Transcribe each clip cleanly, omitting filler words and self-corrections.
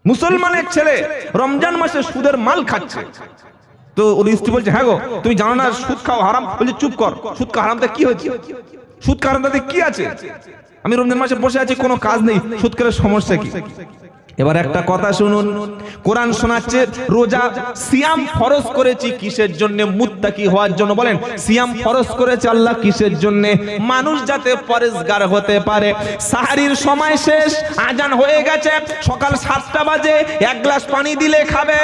মুসলমানের ছেলে রমজান মাসে সুদের মাল খাচ্ছে, তো ওর স্ত্রী বলছে হ্যাঁ গো তুমি জানো না সুদ খাওয়া হারাম? বলছে চুপ কর, সুদ খাওয়া হারামটা কি হয়েছে? সুদ খাওয়া হারামটাতে কি আছে? আমি রমজান মাসে বসে আছি, কোনো কাজ নেই, সুদ খেলে সমস্যা কি? এবার একটা কথা শুনুন, কোরআন শোনাচ্ছে রোজা সিয়াম ফরজ করেছি কিসের জন্য? মুত্তাকি হওয়ার জন্য। বলেন সিয়াম ফরজ করেছে আল্লাহ কিসের জন্য? মানুষ যাতে পরেজগার হতে পারে। সাহারির সময় শেষ, আজান হয়ে গেছে, সকাল 7টা বাজে, এক গ্লাস পানি দিলে খাবে।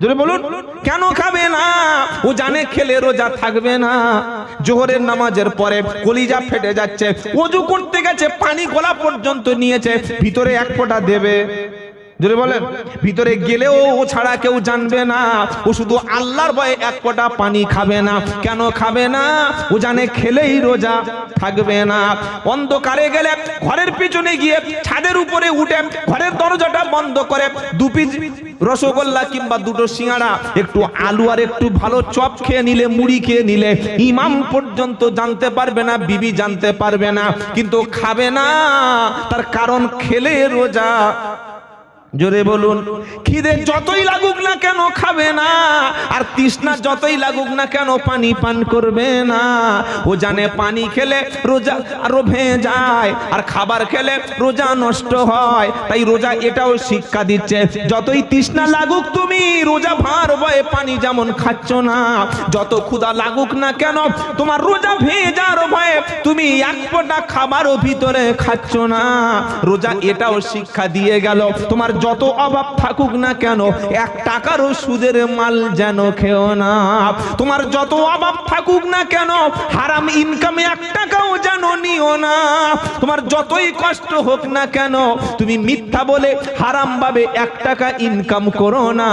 জোরে বলুন, কেন খাবে না? ও জানে খেলে রোজা থাকবে না। জোহরের নামাজের পরে কলিজা ফেটে যাচ্ছে, ওযু করতে গেছে, পানি গলা পর্যন্ত নিয়েছে, ভিতরে এক ফোঁটা দেবে? জোরে বলেন, ভিতরে গেলেও ও ছাড়া কেউ জানবে না। ও শুধু আল্লাহর ভয়ে এক ফোঁটা পানি খাবে না। কেন খাবে না? ও জানে খেলেই রোজা থাকবে না। অন্ধকারে গেলে ঘরের পিছনে গিয়ে ছাদের উপরে উঠে ঘরের দরজাটা বন্ধ করে 2 পিস রসগোল্লা কিংবা 2টো সিঙ্গাড়া, একটু আলু আর একটু ভালো চপ খেয়ে নিলে, মুড়ি খেয়ে নিলে, ইমাম পর্যন্ত জানতে পারবে না, বিবি জানতে পারবে না, কিন্তু খাবে না। তার কারণ খেলে রোজা। জোরে বলুন, খিদে যতই লাগুক না কেন খাবে না, আর তৃষ্ণা যতই লাগুক না কেন পানি পান করবে না। ও জানে পানি খেলে রোজা আরো ভেঙে যায়, আর খাবার খেলে রোজা নষ্ট হয়। তাই রোজা এটাও শিক্ষা দিচ্ছে, যতই তৃষ্ণা লাগুক তুমি রোজা ভার বয়ে পানি যেমন খাচ্ছ না, যত ক্ষুধা লাগুক না কেন তোমার রোজা ভেঙে যাওয়ার ভয়ে তুমি এক ফোঁটা খাবারও ভিতরে খাচ্ছ না। রোজা এটাও শিক্ষা দিয়ে গেল, তোমার যত অভাব থাকুক না কেন 1 টাকারও সুদের মাল যেন খেও না। তোমার যত অভাব থাকুক না কেন হারাম ইনকামে 1 টাকাও যেন নিও না। তোমার যতই কষ্ট হোক না কেন তুমি মিথ্যা বলে হারাম ভাবে 1 টাকা ইনকাম করো না।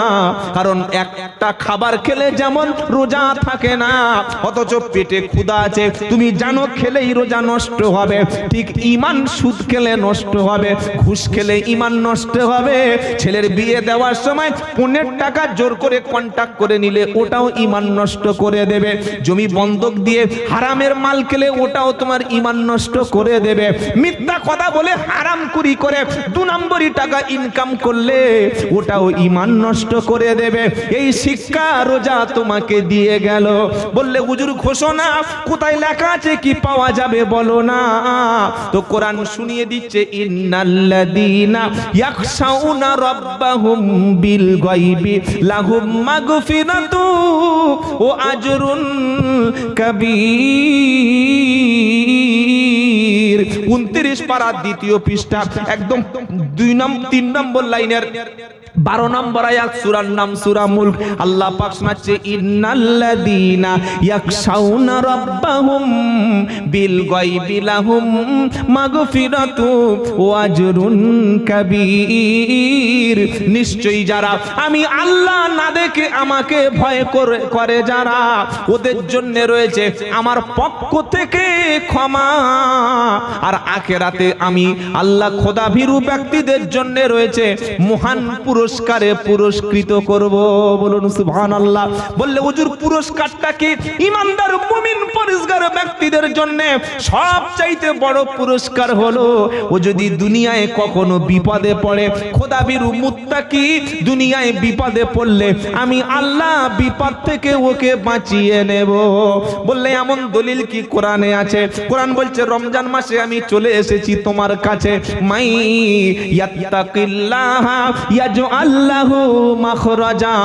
কারণ একটা খাবার খেলে যেমন রোজা থাকে না, অথচ পেটে ক্ষুধা আছে, তুমি জানো খেলেই রোজা নষ্ট হবে, ঠিক ঈমান সুদ খেলে নষ্ট হবে, ঘুষ খেলে ঈমান নষ্ট হবে। ছেলের বিয়ে দেওয়ার সময় 15 টাকা জোর করে কন্ট্যাক্ট করে নিলে ওটাও ঈমান নষ্ট করে দেবে। জমি বন্ধক দিয়ে হারামের মাল খেলে ওটাও তোমার ঈমান নষ্ট করে দেবে। মিথ্যা কথা বলে হারাম চুরি করে 2 নম্বরই টাকা ইনকাম করলে ওটাও ঈমান নষ্ট করে দেবে। এই শিক্ষা রোজা তোমাকে দিয়ে গেল। বললে হুজুর ঘোষণা কোথায় লেখা আছে, কি পাওয়া যাবে বলো না? তো কোরআন শুনিয়ে দিচ্ছে, ইন্নাল্লাযীনা ইয়াখশাউনা রাব্বাহুম বিল গায়বি লাহুম মাগফিরাতু ওয়া আজরুন কাবীর। 29 পারা 2য় পৃষ্ঠা, একদম 3 নম্বর লাইনের 12 নম্বর আয়াত, সূরার নাম সূরা মুলক। আল্লাহ পাক শোনাচ্ছে, ইন্নাল্লাযীনা ইয়াখশাউনা রাব্বাহুম বিল গায়বি লাহুম মাগফিরাতু ওয়া আজরুন কাবীর। নিশ্চয়ই যারা আমি আল্লাহ না দেখে আমাকে ভয় করে যারা, ওদের জন্য রয়েছে আমার পক্ষ থেকে ক্ষমা, আর আখিরাতে আমি আল্লাহ খোদাভীরু ব্যক্তিদের জন্য রয়েছে মহান পুরস্কারে পুরস্কৃত করব। বলুন সুবহানাল্লাহ। বললে হুজুর পুরস্কারটা কি? ঈমানদার মুমিন পরেজগার ব্যক্তিদের জন্য সবচাইতে বড় পুরস্কার হলো ও যদি দুনিয়ায় কখনো বিপদে পড়ে, খোদাভীরু মুত্তাকি দুনিয়ায় বিপদে পড়লে আমি আল্লাহ বিপদ থেকে ওকে বাঁচিয়ে নেব। বললে এমন দলিল কি কোরআনে আছে? কোরআন বলছে রমজান মাসে আমি চলে এসেছি তোমার কাছে, মাই ইয়াত্তাকিল্লাহা ইয়াজআল লাহু মাখরাজা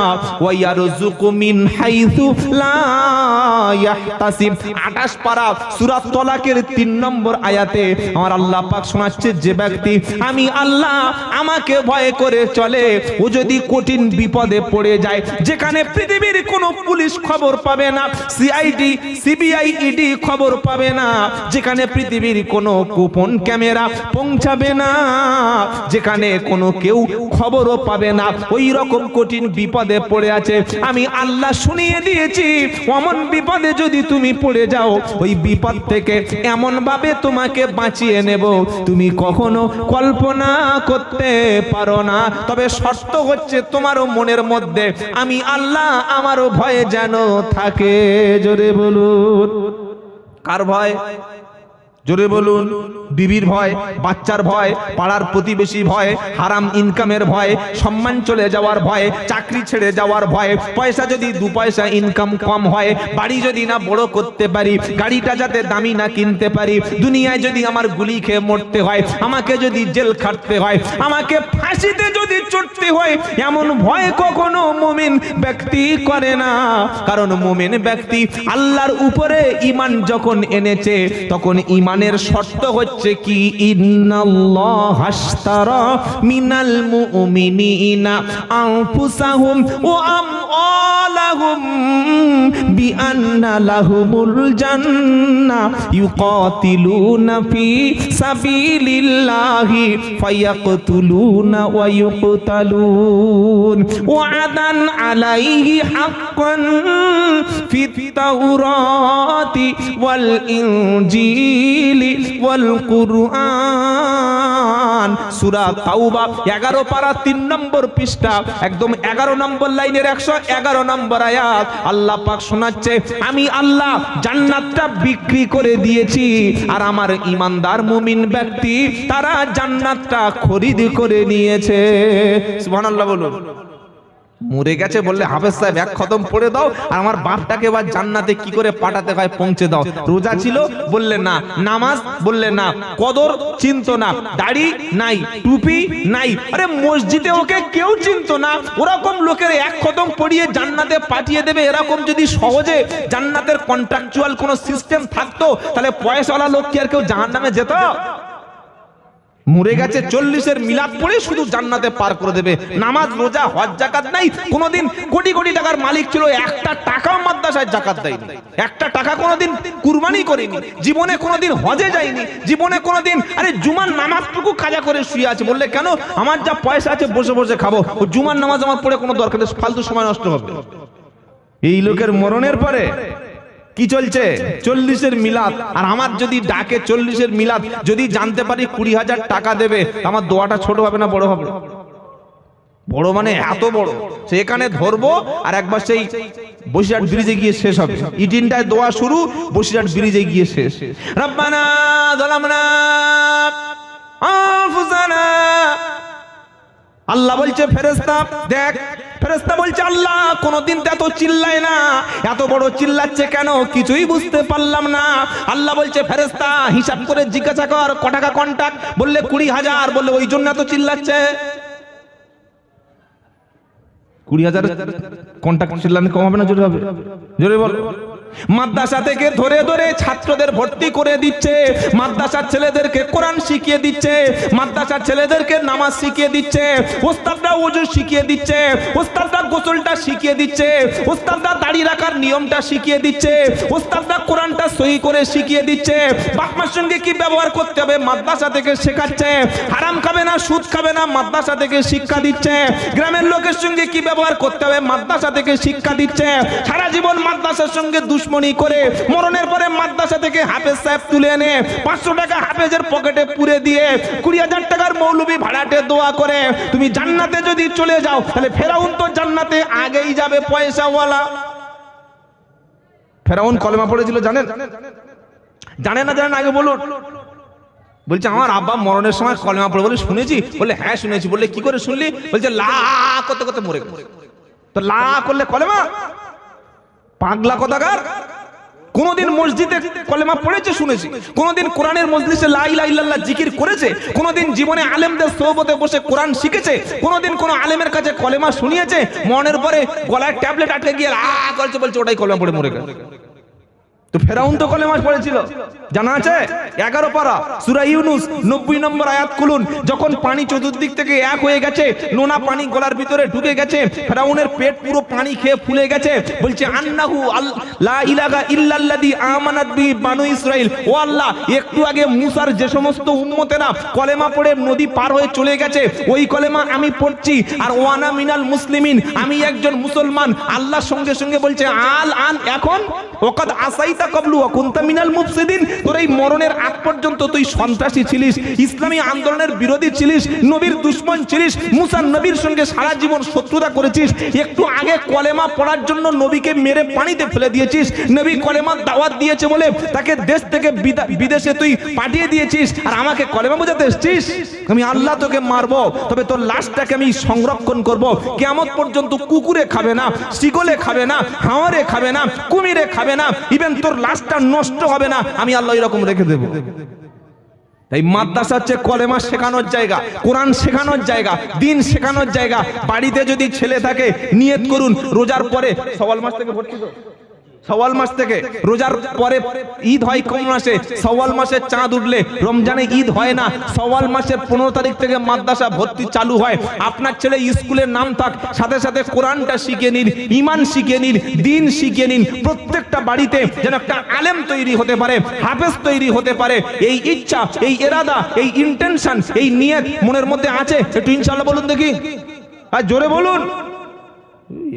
ওয়া ইয়ারযুকু মিন হাইথু লা ইয়াহতাসিব। 28 পারা সূরা তলাকের 3 নম্বর আয়াতে আমার আল্লাহ পাক শোনাচ্ছে, যে ব্যক্তি আমি আল্লাহ আমাকে ভয় করে চলে, ও যদি কঠিন বিপদে পড়ে যায়, যেখানে পৃথিবীর কোনো পুলিশ খবর পাবে না, সিআইডি সিবিআই ইডি খবর পাবে না, যেখানে পৃথিবীর কোনো গোপন ক্যামেরা পৌঁছাবে না, যেখানে কোনো কেউ খবরও পাবে না, ওই রকম কঠিন বিপদে পড়ে আছে, আমি আল্লাহ শুনিয়ে দিয়েছি অমন বিপদে যদি তুমি পড়ে যাও, ওই বিপদ থেকে এমন ভাবে তোমাকে বাঁচিয়ে নেব তুমি কখনো কল্পনা করতে পারো না। তবে শর্ত হচ্ছে তোমারও মনের মধ্যে আমি আল্লাহ আমারও ভয় যেন থাকে। জোরে বলুন, কার ভয়? জোরে বলুন। বিবির ভয়, বাচ্চার ভয়, পাড়ার প্রতিবেশী ভয়, হারাম ইনকামের ভয়, সম্মান চলে যাওয়ার ভয়, চাকরি ছেড়ে যাওয়ার ভয়, পয়সা যদি 2 পয়সা ইনকাম কম হয়, বাড়ি যদি না বড় করতে পারি, গাড়িটা যাতে দামি না কিনতে পারি, দুনিয়ায় যদি আমার গুলি খেয়ে মরতে হয়, আমাকে যদি জেল খাটতে হয়, আমাকে ফাঁসিতে যদি চড়তে হয়, এমন ভয় কখনো মুমিন ব্যক্তি করে না। কারণ মুমিন ব্যক্তি আল্লাহর উপরে ঈমান যখন এনেছে, তখন ঈমানের শর্ত হচ্ছে কি, ইন্নাল্লাহ আশতারা মিনাল মুমিনিনা আনফুসাহুম ওয়া আমওয়ালাহুম বিআন্না লাহুমুল জান্নাহ ইউকাতিলুনা ফি সাবিলিল্লাহি ফায়াকতুলুনা ওয়া ইউকতালুন ওয়াদান আলাইহি হাক্কান ফিত তাওরাতি ওয়াল ইনজিলি ওয়াল কুরআন। সূরা তাওবা 11 পারা 3 নম্বর পৃষ্ঠা, একদম 11 নম্বর লাইনের 111 নম্বর আয়াত। আল্লাহ পাক শোনাচ্ছে, আমি আল্লাহ জান্নাতটা বিক্রি করে দিয়েছি, আর আমার ঈমানদার মুমিন ব্যক্তি তারা জান্নাতটা খরিদ করে নিয়েছে। সুবহানাল্লাহ বলুন। মরে গেছে বললে হাফেজ সাহেব এক খতম পড়ে দাও, আর আমার বাপটাকে এবার জান্নাতে কি করে পাঠাতে হয় পৌঁছে দাও। রোজা ছিল বললে না, নামাজ বললে না, কদর চিনতো না, দাড়ি নাই, টুপি নাই, আরে মসজিদে ওকে কেউ চিনতো না। ওরকম লোকের এক খতম পড়িয়ে জান্নাতে পাঠিয়ে দেবে, এরকম যদি সহজে জান্নাতের কন্ট্রাকচুয়াল কোনো সিস্টেম থাকতো, তাহলে পয়সাওয়ালা লোক কি আর কেউ জাহান্নামে যেত? মরে গেছে 40-এর মিলাদ পড়ে শুধু জান্নাতে পার করে দেবে। নামাজ, রোজা, হজ, যাকাত নাই, কোনোদিন কোটি কোটি টাকার মালিক ছিল, একটা টাকাও মাদ্রাসায় যাকাত দেয়নি, একটা টাকা কোনোদিন কুরবানি করেনি, জীবনে কোনোদিন হজে যায়নি, জীবনে কোনোদিন আরে জুমার নামাজটুকু কাজা করে শুয়ে আছে। বললে কেন? আমার যা পয়সা আছে বসে বসে খাবো, ও জুমার নামাজ আমার পড়ে কোনো দরকার নেই, ফালতু সময় নষ্ট হবে। এই লোকের মরণের পরে কি চলছে? 40-এর মিলাদ। আর আমার যদি ডাকে 40-এর মিলাদ, যদি জানতে পারি 20,000 টাকা দেবে, আমার দোয়াটা ছোট হবে না বড় হবে? বড় মানে এত বড়, সেখানে ধরবো আর একবার সেই বসিরহাট ব্রিজে গিয়ে শেষ হবে। ইটিনটায় দোয়া শুরু, বসিরহাট ব্রিজে গিয়ে শেষ। রব্বানা যালামনা আনফুসানা। আল্লাহ বলছে ফেরেশতা দেখ, ফেরেশতা বলছে আল্লাহ কোনদিন তো এত চিল্লায় না, এত বড় চিল্লাচ্ছে কেন? কিছুই বুঝতে পারলাম না। আল্লাহ বলছে ফেরেশতা হিসাব করে জিজ্ঞাসা কর ক টাকা কন্ট্রাক্ট, বললে 20,000, বললে ওই জন্য এত চিল্লাচ্ছে। 20,000 কন্ট্রাক্ট চিল্লালে কম হবে না জোরে হবে? জোরে বল। মাদ্রাসা থেকে ধরে ধরে ছাত্রদের ভর্তি করে দিচ্ছে, মাদ্রাসার ছেলেদেরকে কোরআন শিখিয়ে দিচ্ছে, মাদ্রাসার ছেলেদেরকে নামাজ শিখিয়ে দিচ্ছে, ওস্তাদরা ওযু শিখিয়ে দিচ্ছে, ওস্তাদরা গোসলটা শিখিয়ে দিচ্ছে, ওস্তাদরা দাড়ি রাখার নিয়মটা শিখিয়ে দিচ্ছে, ওস্তাদরা কোরআনটা সহি করে শিখিয়ে দিচ্ছে, বাপ মার সঙ্গে কি ব্যবহার করতে হবে মাদ্রাসা থেকে শেখাচ্ছে, হারাম খাবে না, সুদ খাবে না, মাদ্রাসা থেকে শিক্ষা দিচ্ছে, গ্রামের লোকের সঙ্গে কি ব্যবহার করতে হবে মাদ্রাসা থেকে শিক্ষা দিচ্ছে। সারা জীবন মাদ্রাসার সঙ্গে দুশ্মনী করে মরণের পরে মাদ্রাসা থেকে হাফেজ সাহেব তুলে এনে 500 টাকা হাফেজের পকেটে পুরে দিয়ে 20,000 টাকার মৌলবি ভাড়াটে দোয়া করে তুমি জান্নাতে যদি চলে যাও, তাহলে ফেরাউন তো জান্নাতে আগেই যাবে পয়সাওয়ালা। ফেরাউন কলেমা পড়েছিল জানেন? জানেন না জানেন আগে বলুন। বলছে আমার আব্বা মরণের সময় কলেমা পড়ে। বলে শুনেছি? বলে হ্যাঁ শুনেছি। বললে কি করে শুনলি? বলছে লা করতে করতে মরে গেছে। তো লা করলে কলেমা? পাগলা কথাকার। কোনদিন মসজিদে কলেমা পড়েছে শুনেছি? কোনদিন কোরআনের মজলিসে লা ইলাহা ইল্লাল্লাহ জিকির করেছে? কোনদিন জীবনে আলেমদের সোহবতে বসে কোরআন শিখেছে? কোনদিন কোন আলেমের কাছে কলেমা শুনিয়েছে? মনের পরে গলায় ট্যাবলেট আটকে গিয়ে আ করছে, বলছে ওটাই কলেমা পড়ে মরে গেছে। তো ফেরাউন তো কলেমা পড়েছিল, জানা আছে? 11 পারা সূরা ইউনূস 90 নম্বর আয়াত খুলুন। যখন পানি চতুর্দিক থেকে এক হয়ে গেছে, নোনা পানি গলার ভিতরে ঢুকে গেছে, ফেরাউনের পেট পুরো পানি খেয়ে ফুলে গেছে, বলছে আন্নাহু লা ইলাহা ইল্লাল্লাযী আমানাত বিহি বানু ইসরাঈল। ও আল্লাহ, একটু আগে মুসার যে সমস্ত উম্মতেরা কলেমা পড়ে নদী পার হয়ে চলে গেছে, ওই কলেমা আমি পড়ছি, আর ওয়ানা মিনাল মুসলিমিন, আমি একজন মুসলমান। আল্লাহর সঙ্গে সঙ্গে বলছে আল আন, এখন ওকাদ আসাইতা লাইসা ক্বাবলু ওয়া কুনতা মিনাল মুফসিদিন। তোর এই মরণের আগ পর্যন্ত তুই সন্ত্রাসী ছিলিস, ইসলামী আন্দোলনের বিরোধী ছিলিস, নবীর দুশমন ছিলিস, মুসা নবীর সঙ্গে সারা জীবন শত্রুতা করেছিস। একটু আগে কলেমা পড়ার জন্য নবীকে মেরে পানিতে ফেলে দিয়েছিস। নবী কলেমার দাওয়াত দিয়েছে বলে তাকে দেশ থেকে বিদেশে তুই পাঠিয়ে দিয়েছিস, আর আমাকে কলেমা বোঝাতে এসেছিস। আমি আল্লাহ তোকে মারবো, তবে তোর লাশটাকে আমি সংরক্ষণ করব। কিয়ামত পর্যন্ত কুকুরে খাবে না, শিকলে খাবে না, হাওরে খাবে না, কুমিরে খাবে না, ইভেন তোর লাশটা নষ্ট হবে না, আমি আল্লাহ এরকম রেখে দেব। তাই মাদ্রাসা হচ্ছে কলেমা শেখানোর জায়গা, কোরআন শেখানোর জায়গা, দিন শেখানোর জায়গা। বাড়িতে যদি ছেলে থাকে নিয়ত করুন রোজার পরে, সওয়াল মাস থেকে ভর্তি তো, সওয়াল মাস থেকে রোজার পরে ঈদ হয় কোন মাসে? সওয়াল মাসে চাঁদ উঠলে। রমজানে ঈদ হয় না, সওয়াল মাসের 15 তারিখ থেকে মাদ্রাসা ভর্তি চালু হয়। আপনার ছেলে স্কুলের নাম থাক, সাথে সাথে কোরআনটা শিখে নিন, ঈমান শিখে নিন, দিন শিখে নিন। প্রত্যেকটা বাড়িতে যেন একটা আলেম তৈরি হতে পারে, হাফেজ তৈরি হতে পারে। এই ইচ্ছা, এই ইরাদা, এই ইন্টেনশন, এই নিয়ত মনের মধ্যে আছে? একটু ইনশাআল্লাহ বলুন দেখি, আর জোরে বলুন।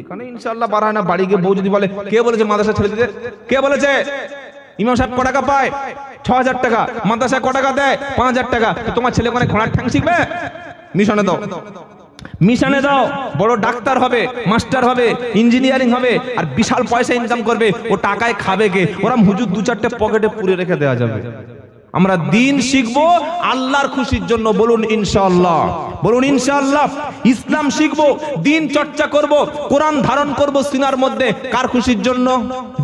এখানে ইনশাআল্লাহ বাড়ায় না, বাড়ি গিয়ে বউ যদি বলে কে বলেছে মাদ্রাসা ছেড়ে দিতে? কে বলেছে? ইমাম সাহেব ক টাকা পায়? 6000 টাকা। মাদ্রাসা ক টাকা দেয়? 5000 টাকা। তোমার ছেলে কোনে ঘোড়ার ঠ্যাং শিখবে? মিশনে দাও, মিশনে দাও, বড় ডাক্তার হবে, মাস্টার হবে, ইঞ্জিনিয়ারিং হবে, আর বিশাল পয়সা ইনকাম করবে। ও টাকায় খাবে কে? ওরা হুজুর 2-4টে পকেটে পুরে রেখে দেওয়া যাবে। আমরা দিন শিখবো আল্লাহর খুশির জন্য, বলুন ইনশাআল্লাহ, বলুন ইনশাআল্লাহ। ইসলাম শিখবো, দিন চর্চা করব, কোরআন ধারণ করব সিনার মধ্যে। কার খুশির জন্য?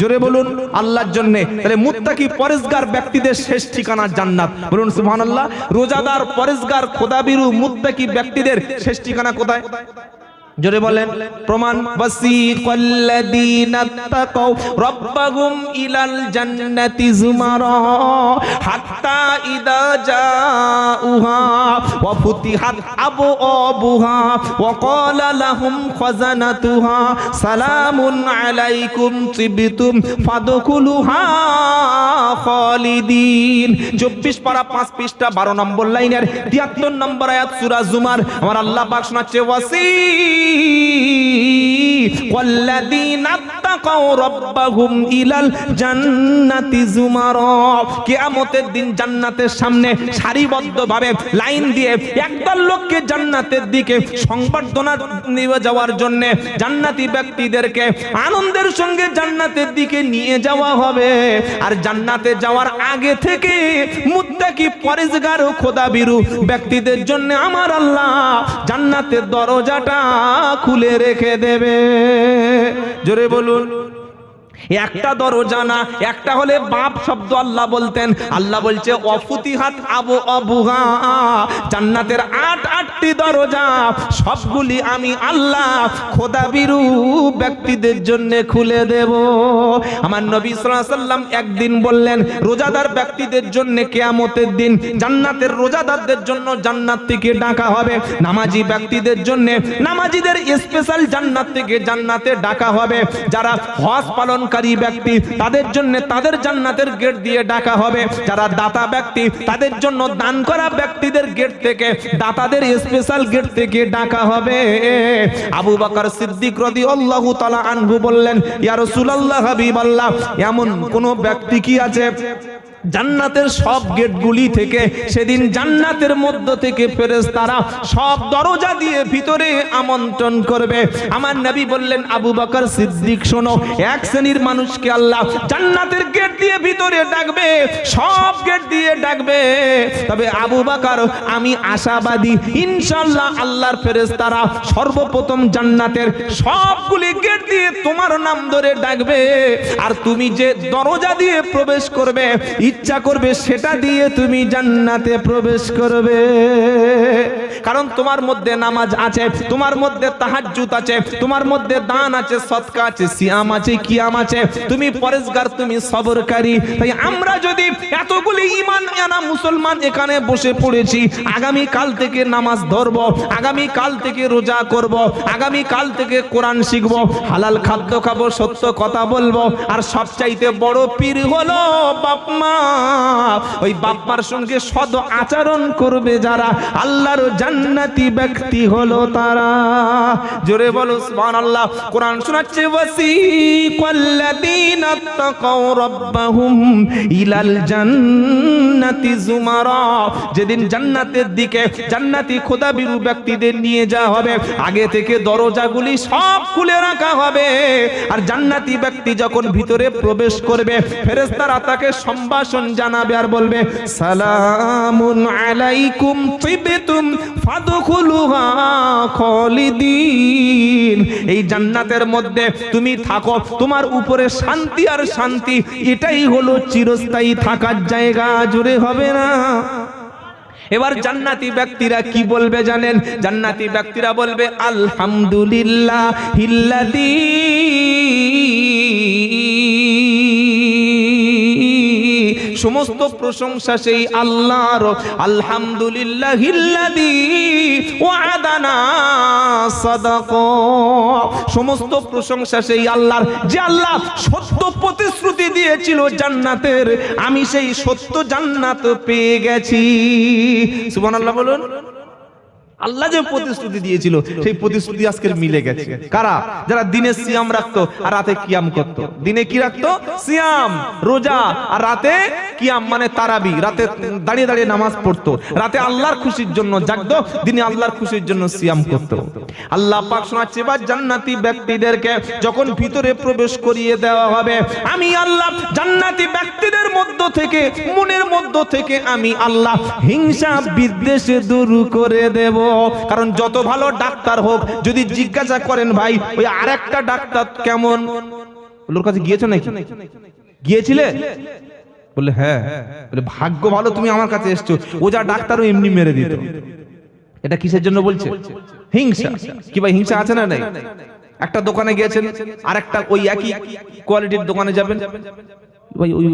জোরে বলুন, আল্লাহর জন্য। তাহলে মুত্তাকি পরেজগার ব্যক্তিদের শেষ ঠিকানা জান্নাত, বলুন সুবহানাল্লাহ। রোজাদার, পরেজগার, খোদাবিরু, মুত্তাকি ব্যক্তিদের শেষ ঠিকানা কোথায়? জোরে বলেন প্রমাণ। ওয়াসিকাল্লাযীনা তাকাউ রাব্বাহুম ইলাল জান্নাতি যুমারা হাত্তা ইযা জাউহা ওয়া ফুতিহাত আবওয়াবুহা ওয়া ক্বালা লাহুম খাযানাতুহা সালামুন আলাইকুম তিবতুম ফাদখুলুহা খালিদিন। 24 পারা 5 পৃষ্ঠা 12 নম্বর লাইনের 73 নম্বর আয়াত সূরা জুমার। আমার আল্লাহ পাক শোনাচ্ছে, ওয়াল্লাযীনা তাকাউ রাব্বাহুম ইলাল জান্নাতি যুমারা। কিয়ামতের দিন জান্নাতের সামনে সারিবদ্ধভাবে লাইন দিয়ে একদল লোককে জান্নাতের দিকে সংবর্ধনা নিয়ে যাওয়ার জন্য, জান্নাতি ব্যক্তিদেরকে আনন্দের সঙ্গে জান্নাতের দিকে নিয়ে যাওয়া হবে। আর জান্নাতে যাওয়ার আগে থেকে মুত্তাকি পরেজগার ও খোদাবিরু ব্যক্তিদের জন্য আমার আল্লাহ জান্নাতের দরজাটা খুলে রেখে দেবে। জোরে বলুন। একটা দরজা না, একটা হলে বাপ শব্দ আল্লাহ বলতেন। আল্লাহ বলছে ওয়াফুতিহাত আবওয়াবুহা, জান্নাতের 8টি দরজা, সবগুলি আমি আল্লাহ খোদাবিরু ব্যক্তিদের জন্য খুলে দেব। আমার নবী সাল্লাল্লাহু আলাইহি ওয়াসাল্লাম একদিন বললেন, রোজাদার ব্যক্তিদের জন্য কিয়ামতের দিন জান্নাতের রোজাদারদের জন্য জান্নাত থেকে ডাকা হবে, নামাজি ব্যক্তিদের জন্য নামাজিদের স্পেশাল জান্নাত থেকে জান্নাতে ডাকা হবে, যারা হজ পালন ব্যক্তি তাদের জন্য তাদের জান্নাতের গেট দিয়ে ডাকা হবে, যারা দাতা ব্যক্তি তাদের জন্য দান করা ব্যক্তিদের গেট থেকে, দাতাদের স্পেশাল গেট থেকে ডাকা হবে। আবু বকর সিদ্দিক রাদিয়াল্লাহু তাআলা আনহু বললেন, ইয়া রাসূলুল্লাহ, হাবিবাল্লাহ, এমন কোন ব্যক্তি কি আছে জান্নাতের সব গেটগুলি থেকে সেদিন জান্নাতের মধ্য থেকে ফেরেশতারা সব দরজা দিয়ে ভিতরে আমন্ত্রণ করবে? আমার নবী বললেন, আবু বকর সিদ্দিক শোনো, এক শ্রেণীর মানুষকে আল্লাহ জান্নাতের গেট দিয়ে ভিতরে ডাকবে, সব গেট দিয়ে ডাকবে। তবে আবু বকর, আমি আশাবাদী ইনশাআল্লাহ আল্লাহর ফেরেশতারা সর্বপ্রথম জান্নাতের সবগুলি গেট দিয়ে তোমার নাম ধরে ডাকবে, আর তুমি যে দরজা দিয়ে প্রবেশ করবে, ইচ্ছা করবে সেটা দিয়ে তুমি জান্নাতে প্রবেশ করবে। কারণ তোমার মধ্যে নামাজ আছে, তোমার মধ্যে তাহাজ্জুদ আছে, তোমার মধ্যে দান আছে, সদকা আছে, সিয়াম আছে, কিয়াম আছে, তুমি পরেজগার, তুমি সবরকারী। তাই আমরা যদি এতগুলি ঈমান আনা মুসলমান এখানে বসে পড়েছি, আগামী কাল থেকে নামাজ ধরব, আগামী কাল থেকে রোজা করব, আগামী কাল থেকে কোরআন শিখব, হালাল খাদ্য খাবো, সত্য কথা বলবো, আর সবচাইতে বড় পীর হলো বাপ মা। ওই বাপ মার সঙ্গে সদ আচরণ করবে যারা, আল্লাহর জান্নাতি ব্যক্তি হলো তারা। জোরে বলো সুবহানাল্লাহ। কোরআন শোনাচ্ছে, ওয়াসিকাল সিয়াকুল্লাযীনা তাকাউ রাব্বাহুম ইলাল জান্নাতি যুমারা, যেদিন জান্নাতের দিকে জান্নাতি খোদাবিরু ব্যক্তিদের নিয়ে যাওয়া হবে, আগে থেকে দরজাগুলি সব খুলে রাখা হবে। আর জান্নাতি ব্যক্তি যখন ভিতরে প্রবেশ করবে, ফেরেশতারা তাকে সম্ভাষণ জানাবে আর বলবে সালামুন আলাইকুম তিবতুম ফাদখুলুহা খালিদিন। এই জান্নাতের মধ্যে তুমি থাকো, তোমার উপরে শান্তি আর শান্তি, এটাই হলো চিরস্থায়ী থাকার জায়গা। জুড়ে হবে না? এবার জান্নাতি ব্যক্তিরা কি বলবে জানেন? জান্নাতি ব্যক্তিরা বলবে আলহামদুলিল্লাহিল্লাযী সমস্ত প্রশংসা সেই আল্লাহর, আলহামদুলিল্লাহিল্লাযী ওয়াদানা সাদাকা, সমস্ত প্রশংসা সেই আল্লাহর যে আল্লাহ সত্য প্রতিশ্রুতি দিয়েছিল জান্নাতের, আমি সেই সত্য জান্নাত পেয়ে গেছি। সুবহানাল্লাহ বলুন। আল্লাহ যে প্রতিশ্রুতি দিয়েছিল সেই প্রতিশ্রুতি আজকে মিলে গেছে। কারা? যারা দিনে সিয়াম রাখতো আর রাতে কিয়াম করতো। দিনে কি রাখতো? সিয়াম, রোজা, আর রাতে কিয়াম মানে তারাবি, রাতে দাঁড়িয়ে দাঁড়িয়ে নামাজ পড়তো, রাতে আল্লাহর খুশির জন্য জাগতো, দিনে আল্লাহর খুশির জন্য সিয়াম করতো। আল্লাহ পাক শোনাচ্ছে এবার জান্নাতি ব্যক্তিদেরকে যখন ভিতরে প্রবেশ করিয়ে দেওয়া হবে, আমি আল্লাহ জান্নাতি ব্যক্তিদের মধ্য থেকে, মনের মধ্য থেকে আমি আল্লাহ হিংসা বিদ্বেষ দূর করে দেব। কারণ যত ভালো ডাক্তার হোক, যদি জিজ্ঞাসা করেন ভাই ওই আরেকটা ডাক্তার কেমন, ওর কাছে গিয়েছো নাকি? গিয়েছিলে? বললে হ্যাঁ। বলে ভাগ্য ভালো তুমি আমার কাছে এসছো, ও যা ডাক্তারও এমনি মেরে দিত। এটা কিসের জন্য বলছে? হিংসা। কি ভাই হিংসা আছে না নাই? একটা দোকানে গিয়েছেন, আরেকটা ওই একই কোয়ালিটির দোকানে যাবেন, ভাই ওই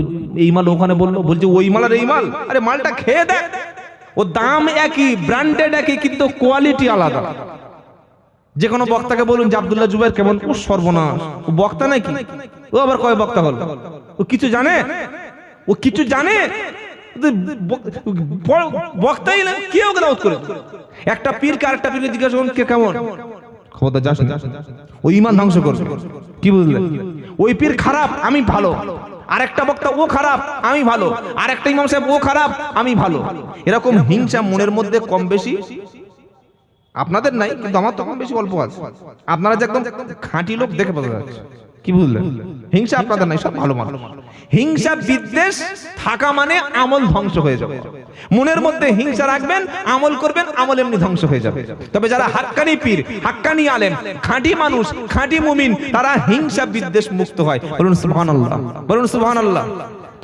এই মাল ওখানে বললো, বলছে ওই মাল আর এই মাল, আরে মালটা খেয়ে দেখ, ও দাম একই, ব্র্যান্ডেড একই, কিন্তু কোয়ালিটি আলাদা। যে কোনো বক্তাকে বলুন যে আব্দুল্লাহ জুবাইর কেমন, ও সর্বনাশ, ও বক্তা নাকি? ও আবার কয় বক্তা হল? ও কিছু জানে? ও কিছু জানে? বক্তাই না, কেউ দাওয়াত করে। একটা পীরকে আরেকটা পীরকে জিজ্ঞাসা করুন কে কেমন, খবরদার যাস না, ওই ঈমান ধ্বংস করবে। কি বুঝলেন? ওই পীর খারাপ, আমি ভালো, আরেকটা বক্তা ও খারাপ, আমি ভালো, আরেকটা ইমাম সাহেব ও খারাপ, আমি ভালো। এরকম হিংসা মনের মধ্যে কম বেশি আপনাদের নাই, কিন্তু আমার তো কম বেশি অল্প আছে। আপনারা যে একদম খাঁটি লোক দেখে বোঝা যাচ্ছে। কি বুঝলেন? হিংসা আপনাদের নাই, সব ভালো মানুষ। হিংসা বিদ্বেষ থাকা মানে আমল ধ্বংস হয়ে যাবে। মনের মধ্যে হিংসা রাখবেন, আমল করবেন, আমল এমনি ধ্বংস হয়ে যাবে। তবে যারা হাক্কানি পীর, হাক্কানি আলেম, খাঁটি মানুষ, খাঁটি মুমিন, তারা হিংসা বিদ্বেষ মুক্ত হয়। বলুন সুবহানাল্লাহ, বলুন সুবহানাল্লাহ।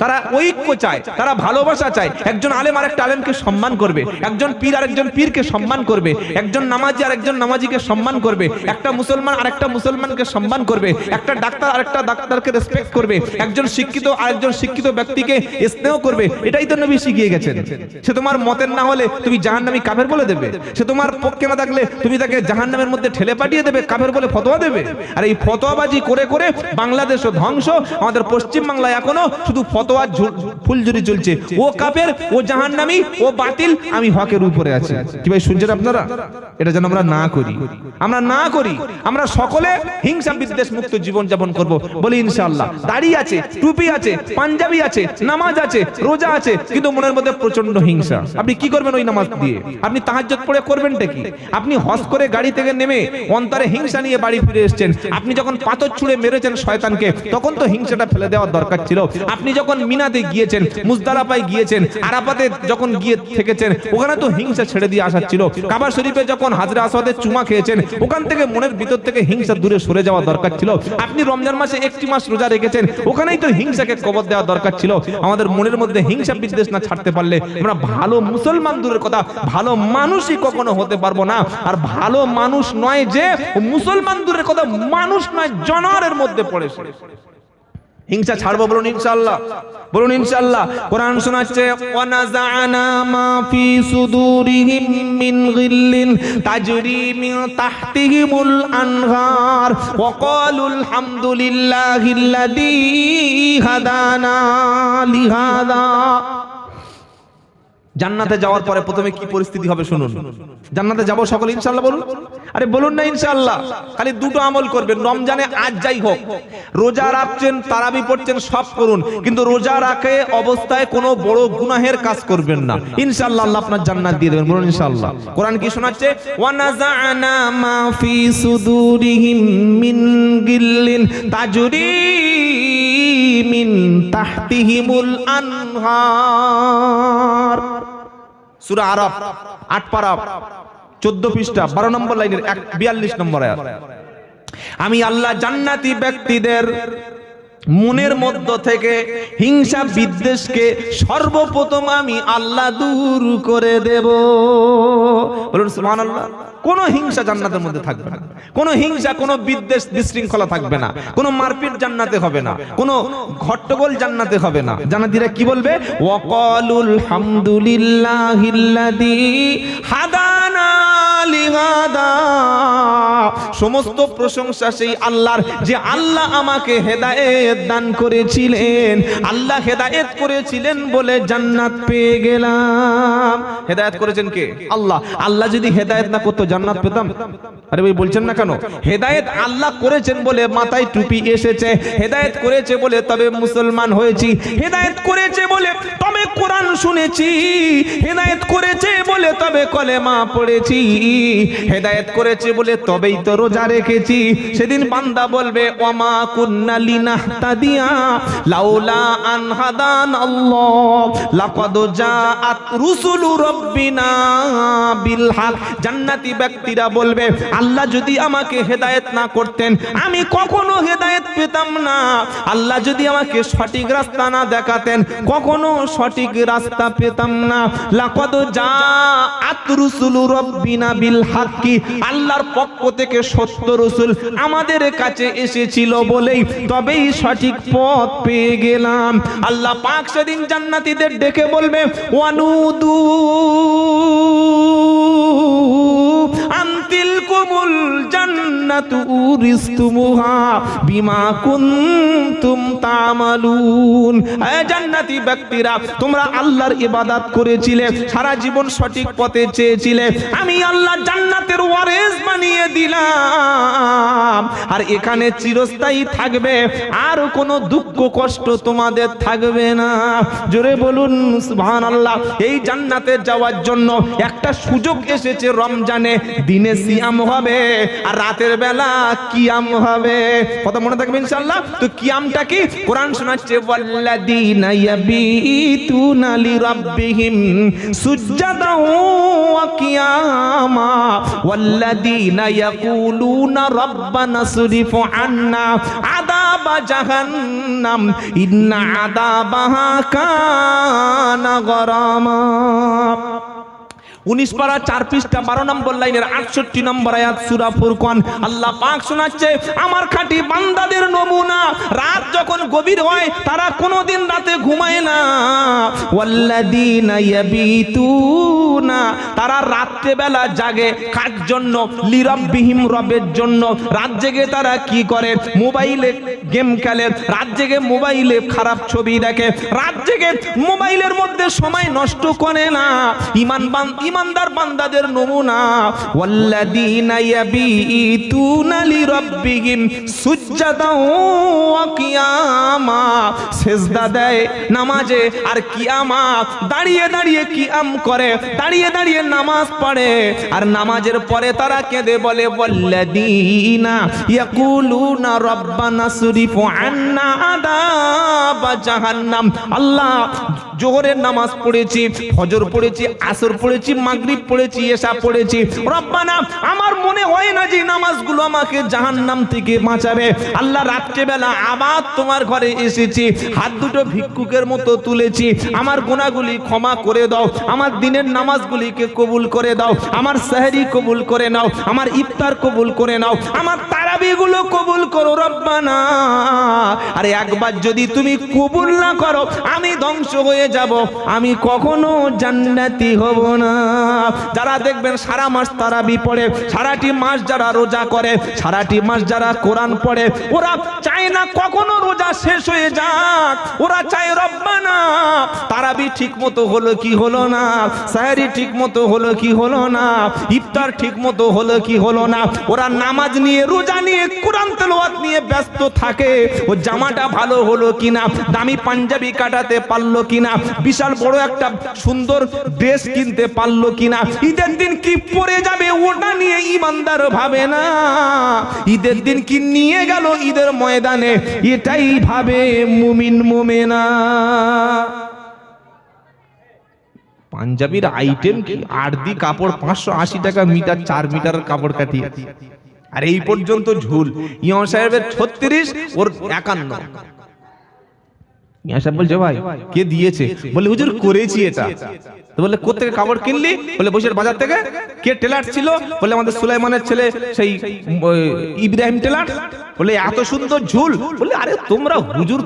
তারা ঐক্য চায়, তারা ভালোবাসা চায়। একজন আলেম আরেকটা আলেমকে সম্মান করবে, একজন পীর আরেকজন পীরকে সম্মান করবে, একজন নামাজি আরেকজন নামাজিকে সম্মান করবে, একটা মুসলমান আরেকটা মুসলমানকে সম্মান করবে, একটা ডাক্তার আরেকটা ডাক্তারকে রেসপেক্ট করবে, একজন শিক্ষিত আরেকজন শিক্ষিত ব্যক্তিকে স্নেহ করবে। এটাই তো নবী শিখিয়ে গেছেন। সে তোমার মতের না হলে তুমি জাহান্নামী কাফের বলে দেবে, সে তোমার পক্ষে না থাকলে তুমি তাকে জাহান্নামের মধ্যে ঠেলে পাঠিয়ে দেবে, কাফের বলে ফতোয়া দেবে। আর এই ফতোয়াবাজি করে করে বাংলাদেশও ধ্বংস, আমাদের পশ্চিম বাংলায় এখনো শুধু ফুলঝুরি চলছে। ও কাফের, ও জাহান্নামী, ও বাতিল, আমি হকের উপরে আছি। কি ভাই শুনছেন আপনারা? এটা যেন আমরা না করি, আমরা না করি। আমরা সকলে হিংসা বিদ্বেষ মুক্ত জীবন যাপন করব, বলি ইনশাআল্লাহ। দাড়ি আছে, টুপি আছে, পাঞ্জাবি আছে, নামাজ আছে, রোজা আছে, কিন্তু মনের মধ্যে প্রচন্ড হিংসা। আপনি কি করবেন ওই নামাজ দিয়ে? আপনি তাহাজ্জুদ পড়ে করবেনটা কি? আপনি হজ করে গাড়ি থেকে নেমে অন্তরে হিংসা নিয়ে বাড়ি ফিরে এসেছেন। আপনি যখন পাথর ছুঁড়ে মেরেছেন শয়তানকে, তখন তো হিংসাটা ফেলে দেওয়ার দরকার ছিল। আপনি যখন মিনাতে গিয়েছেন, মুজদালাফায় গিয়েছেন, আরাফাতে যখন গিয়ে থেকেছেন, ওখানে তো হিংসা ছেড়ে দিয়ে আসা ছিল। কাবা শরীফে যখন হাজরা আসওয়াদের চুমা খেয়েছেন, ওখান থেকে মনের ভিতর থেকে হিংসা দূরে সরে যাওয়া দরকার ছিল। আপনি রমজান মাসে একটি মাস রোজা রেখেছেন, ওখানেই তো হিংসাকে কবর দেওয়া দরকার ছিল। আমাদের মনের মধ্যে হিংসা বিদ্বেষ না ছাড়তে পারলে আমরা ভালো মুসলমান দূরের কথা, ভালো মানুষই কখনো হতে পারবো না। আর ভালো মানুষ নয় যে মুসলমান দূরের কথা, মানুষ নয়, জানোয়ারের মধ্যে পড়েছে। হিংসা ছাড়বো, বলুন ইনশাআল্লাহ, বলুন ইনশাআল্লাহ। কোরআন শোনাচ্ছে ওয়ানাযা'না মা ফি সুদুরিহিম মিন গিল্লিন তাজরি মিন তাহতিহিমুল আনহার ওয়া ক্বালু আলহামদুলিল্লাহিল্লাযী হাদানা লিহাযা। জান্নাতে যাওয়ার পরে প্রথমে কি পরিস্থিতি হবে শুনুন। জান্নাতে যাব সকলে ইনশাআল্লাহ বলুন। আরে বলুন না ইনশাআল্লাহ। খালি দুটো আমল করবেন রমজানে, আজ যাই হোক রোজা রাখছেন, তারাবি পড়ছেন, সব করুন, কিন্তু রোজা রাখে অবস্থায় কোনো বড় গুনাহের কাজ করবেন না। ইনশাআল্লাহ আল্লাহ আপনার জান্নাত দিয়ে দেবেন, বলুন ইনশাআল্লাহ। কোরআন কি শোনাচ্ছে? ওয়া নাযা'না মা ফি সুদুরিহিম মিন গিল্লিন তাজরি মিন তাহতিহিমুল আনহার। সূরা আরাফ 8 পারা 14 পৃষ্ঠা 12 নম্বর লাইনের 42 নম্বর আয়াত। আমি আল্লাহ জান্নাতি ব্যক্তিদের মনের মধ্য থেকে হিংসা বিদ্বেষকে সর্বপ্রথম আমি আল্লাহ দূর করে দেব। বলুন সুবহানাল্লাহ। কোনো হিংসা জান্নাতের মধ্যে থাকবে না, কোনো হিংসা, কোনো বিদ্বেষ বিশৃঙ্খলা থাকবে না, কোনো মারপিট জান্নাতে হবে না, কোনো ঘট্টগোল জান্নাতে হবে না। জান্নাতীরা কি বলবে? ওয়াকালুল হামদুলিল্লাহিল্লাযী হাদানা লিহাদা। সমস্ত প্রশংসা সেই আল্লাহর, যে আল্লাহ আমাকে হেদায়েত দান করেছিলেন। আল্লাহ হেদায়েত করেছিলেন বলে জান্নাত পেয়ে গেলাম। হেদায়েত করেছেন কে? আল্লাহ। আল্লাহ যদি হেদায়েত না করতো জান্নাত পেতাম? আরে ভাই বলছেন না কেন? হেদায়েত আল্লাহ করেছেন বলে মাথায় টুপি এসেছে, হেদায়েত করেছে বলে তবে মুসলমান হয়েছি, হেদায়েত করেছে বলে তবে কোরআন শুনেছি, হেদায়েত করেছে বলে তবে কলেমা পড়েছি, হেদায়েত করেছে বলে তবেই তো রোজা রেখেছি। সেদিন বান্দা বলবে ওয়ামা কুন্না লিনাহতাদিয়া লাউলা আন হাদানাল্লাহ লাকাদ জাআত রুসুলু রাব্বিনা বিল হক। জান্নাতি ব্যক্তিরা বলবে আল্লাহ যদি আমাকে হেদায়েত না করতেন আমি কখনো হেদায়েত পেতাম না। আল্লাহ যদি আমাকে সঠিক রাস্তা না দেখাতেন কখনো সঠিক রাস্তা পেতাম না। লাকাদ জাআত রুসুলু রাব্বিনা বিল হক। আল্লাহর পক্ষ থেকে সত্য রাসূল আমাদের কাছে এসেছিল বলেই তবেই সঠিক পথ পেয়ে গেলাম। আল্লাহ পাক সেদিন জান্নাতীদের ডেকে বলবে ওয়ানুদু আনতিল কুমুল জান্নাতু উরিস্তুমুহা বিমা কুনতুম তা'মালুন। হে জান্নাতি ব্যক্তিরা, তোমরা আল্লাহর ইবাদত করেছিলে, সারা জীবন সঠিক পথে চেয়েছিলে, আমি আল্লাহ জান্নাতের ওয়ারিস বানিয়ে দিলাম। আর এখানে চিরস্থায়ী থাকবে, আর কোনো দুঃখ কষ্ট তোমাদের থাকবে না। জোরে বলুন সুবহানাল্লাহ। এই জান্নাতে যাওয়ার জন্য একটা সুযোগ এসেছে রমজানে। দিনে সিয়াম হবে আর রাতের বেলা কিয়াম হবে। কথা মনে থাকবে ইনশাআল্লাহ। তো কিয়ামটা কি? কোরআন শোনাচ্ছে ওয়াল্লাযীনা ইয়াবিতুনা লিরাব্বিহিম সুজদান ওয়া কিয়ামা ওয়াল্লাযীনা ইয়াকুলুনা রাব্বানা সরিফ আন্না আযাবা জাহান্নাম ইন্না আযাবাহা কানা গরামা। 19 পারা 4 পৃষ্ঠা 12 নম্বর লাইনের 68 নম্বর আয়াত সূরা ফুরকান। আল্লাহ পাক শোনাচ্ছে আমার খাঁটি বান্দাদের নমুনা। রাত যখন গভীর হয় তারা কোনোদিন রাতে ঘুমায় না। ওয়াল্লাযীনা ইয়াবিতুনা, তারা রাতে বেলা জাগে কার জন্য? লিরাব্বিহিম, রবের জন্য। রাত জেগে তারা কি করে? মোবাইলে গেম খেলে, রাত জেগে মোবাইলে খারাপ ছবি দেখে, রাত জেগে মোবাইলের মধ্যে সময় নষ্ট করে না। ইমানদার বান্দাদের নমুনা ওয়াল্লাযীনা ইয়াবিতুনা লিরাব্বিহিম সুজদান ওয়া কিয়ামা, সিজদা দেয় নামাজে আর কিয়ামা, দাঁড়িয়ে দাঁড়িয়ে কিয়াম করে, দাঁড়িয়ে দাঁড়িয়ে নামাজ পড়ে। আর নামাজের পরে তারা কেঁদে বলে ওয়াল্লাযীনা ইয়াকুলুনা রাব্বানা সরিফ আন্না আযাবা জাহান্নাম। আল্লাহ জোহরের নামাজ পড়েছি, ফজর পড়েছি, আসর পড়েছি, মাগরিব পড়েছি, এশা পড়েছি, রব্বানা আমার মনে হয় না যে নামাজগুলো আমাকে জাহান্নাম থেকে বাঁচাবে। আল্লাহ রাত্রেবেলা আবার তোমার ঘরে এসেছি, হাত দুটো ভিক্ষুকের মতো তুলেছি, আমার গুনাহগুলি ক্ষমা করে দাও, আমার দিনের নামাজগুলিকে কবুল করে দাও, আমার সেহরি কবুল করে নাও, আমার ইফতার কবুল করে নাও, আমার তারাবিগুলো কবুল করো রব্বানা। আরে একবার যদি তুমি কবুল না করো আমি ধ্বংস হয়ে যাব, আমি কখনো জান্নাতি হব না। যারা দেখবেন সারা মাস তারাবি পড়ে, সারাটি মাস যারা রোজা করে, সারাটি মাস যারা কোরআন পড়ে, ওরা চায় না কখনো রোজা শেষ হয়ে যাক। ওরা চায় রব্বানা তারাবি ঠিক মতো হলো কি হলো না, সাহরি ঠিক মতো হলো কি হলো না, ইফতার ঠিক মতো হলো কি হলো না। ওরা নামাজ নিয়ে, রোজা নিয়ে, কোরআন তেলাওয়াত নিয়ে ব্যস্ত থাকে। ও জামাটা ভালো হলো কিনা, দামি পাঞ্জাবি কাটাতে পারলো কিনা, বিশাল বড় একটা সুন্দর ড্রেস কিনতে পারলো কিনা, ঈদের দিন কি পরে যাবে ওটা নিয়ে ইমানদার ভাবে না। ঈদের দিন কি নিয়ে গেল ঈদের ময়দানে এটাই ভাবে মুমিন মুমিনা। পাঞ্জাবির আইটেম কি, আরদি কাপড় 580 টাকা মিটার, 4 মিটারের কাপড় কাটিয়ে, আর এই পর্যন্ত ঝুল। ইমাম সাহেবের 36, ওর 51। ইমাম সাহেব বলছে ভাই কে দিয়েছে? বলে হুজুর করেছি এটা। তো বলে কোথা থেকে কাপড় কিনলি? বলে বসির বাজার থেকে। কে টেলার ছিল? বলে আমাদের সুলাইমানের ছেলে সেই ইব্রাহিম টেলার। বলে এত সুন্দর ঝুল। বলে আরে তোমরা হুজুর,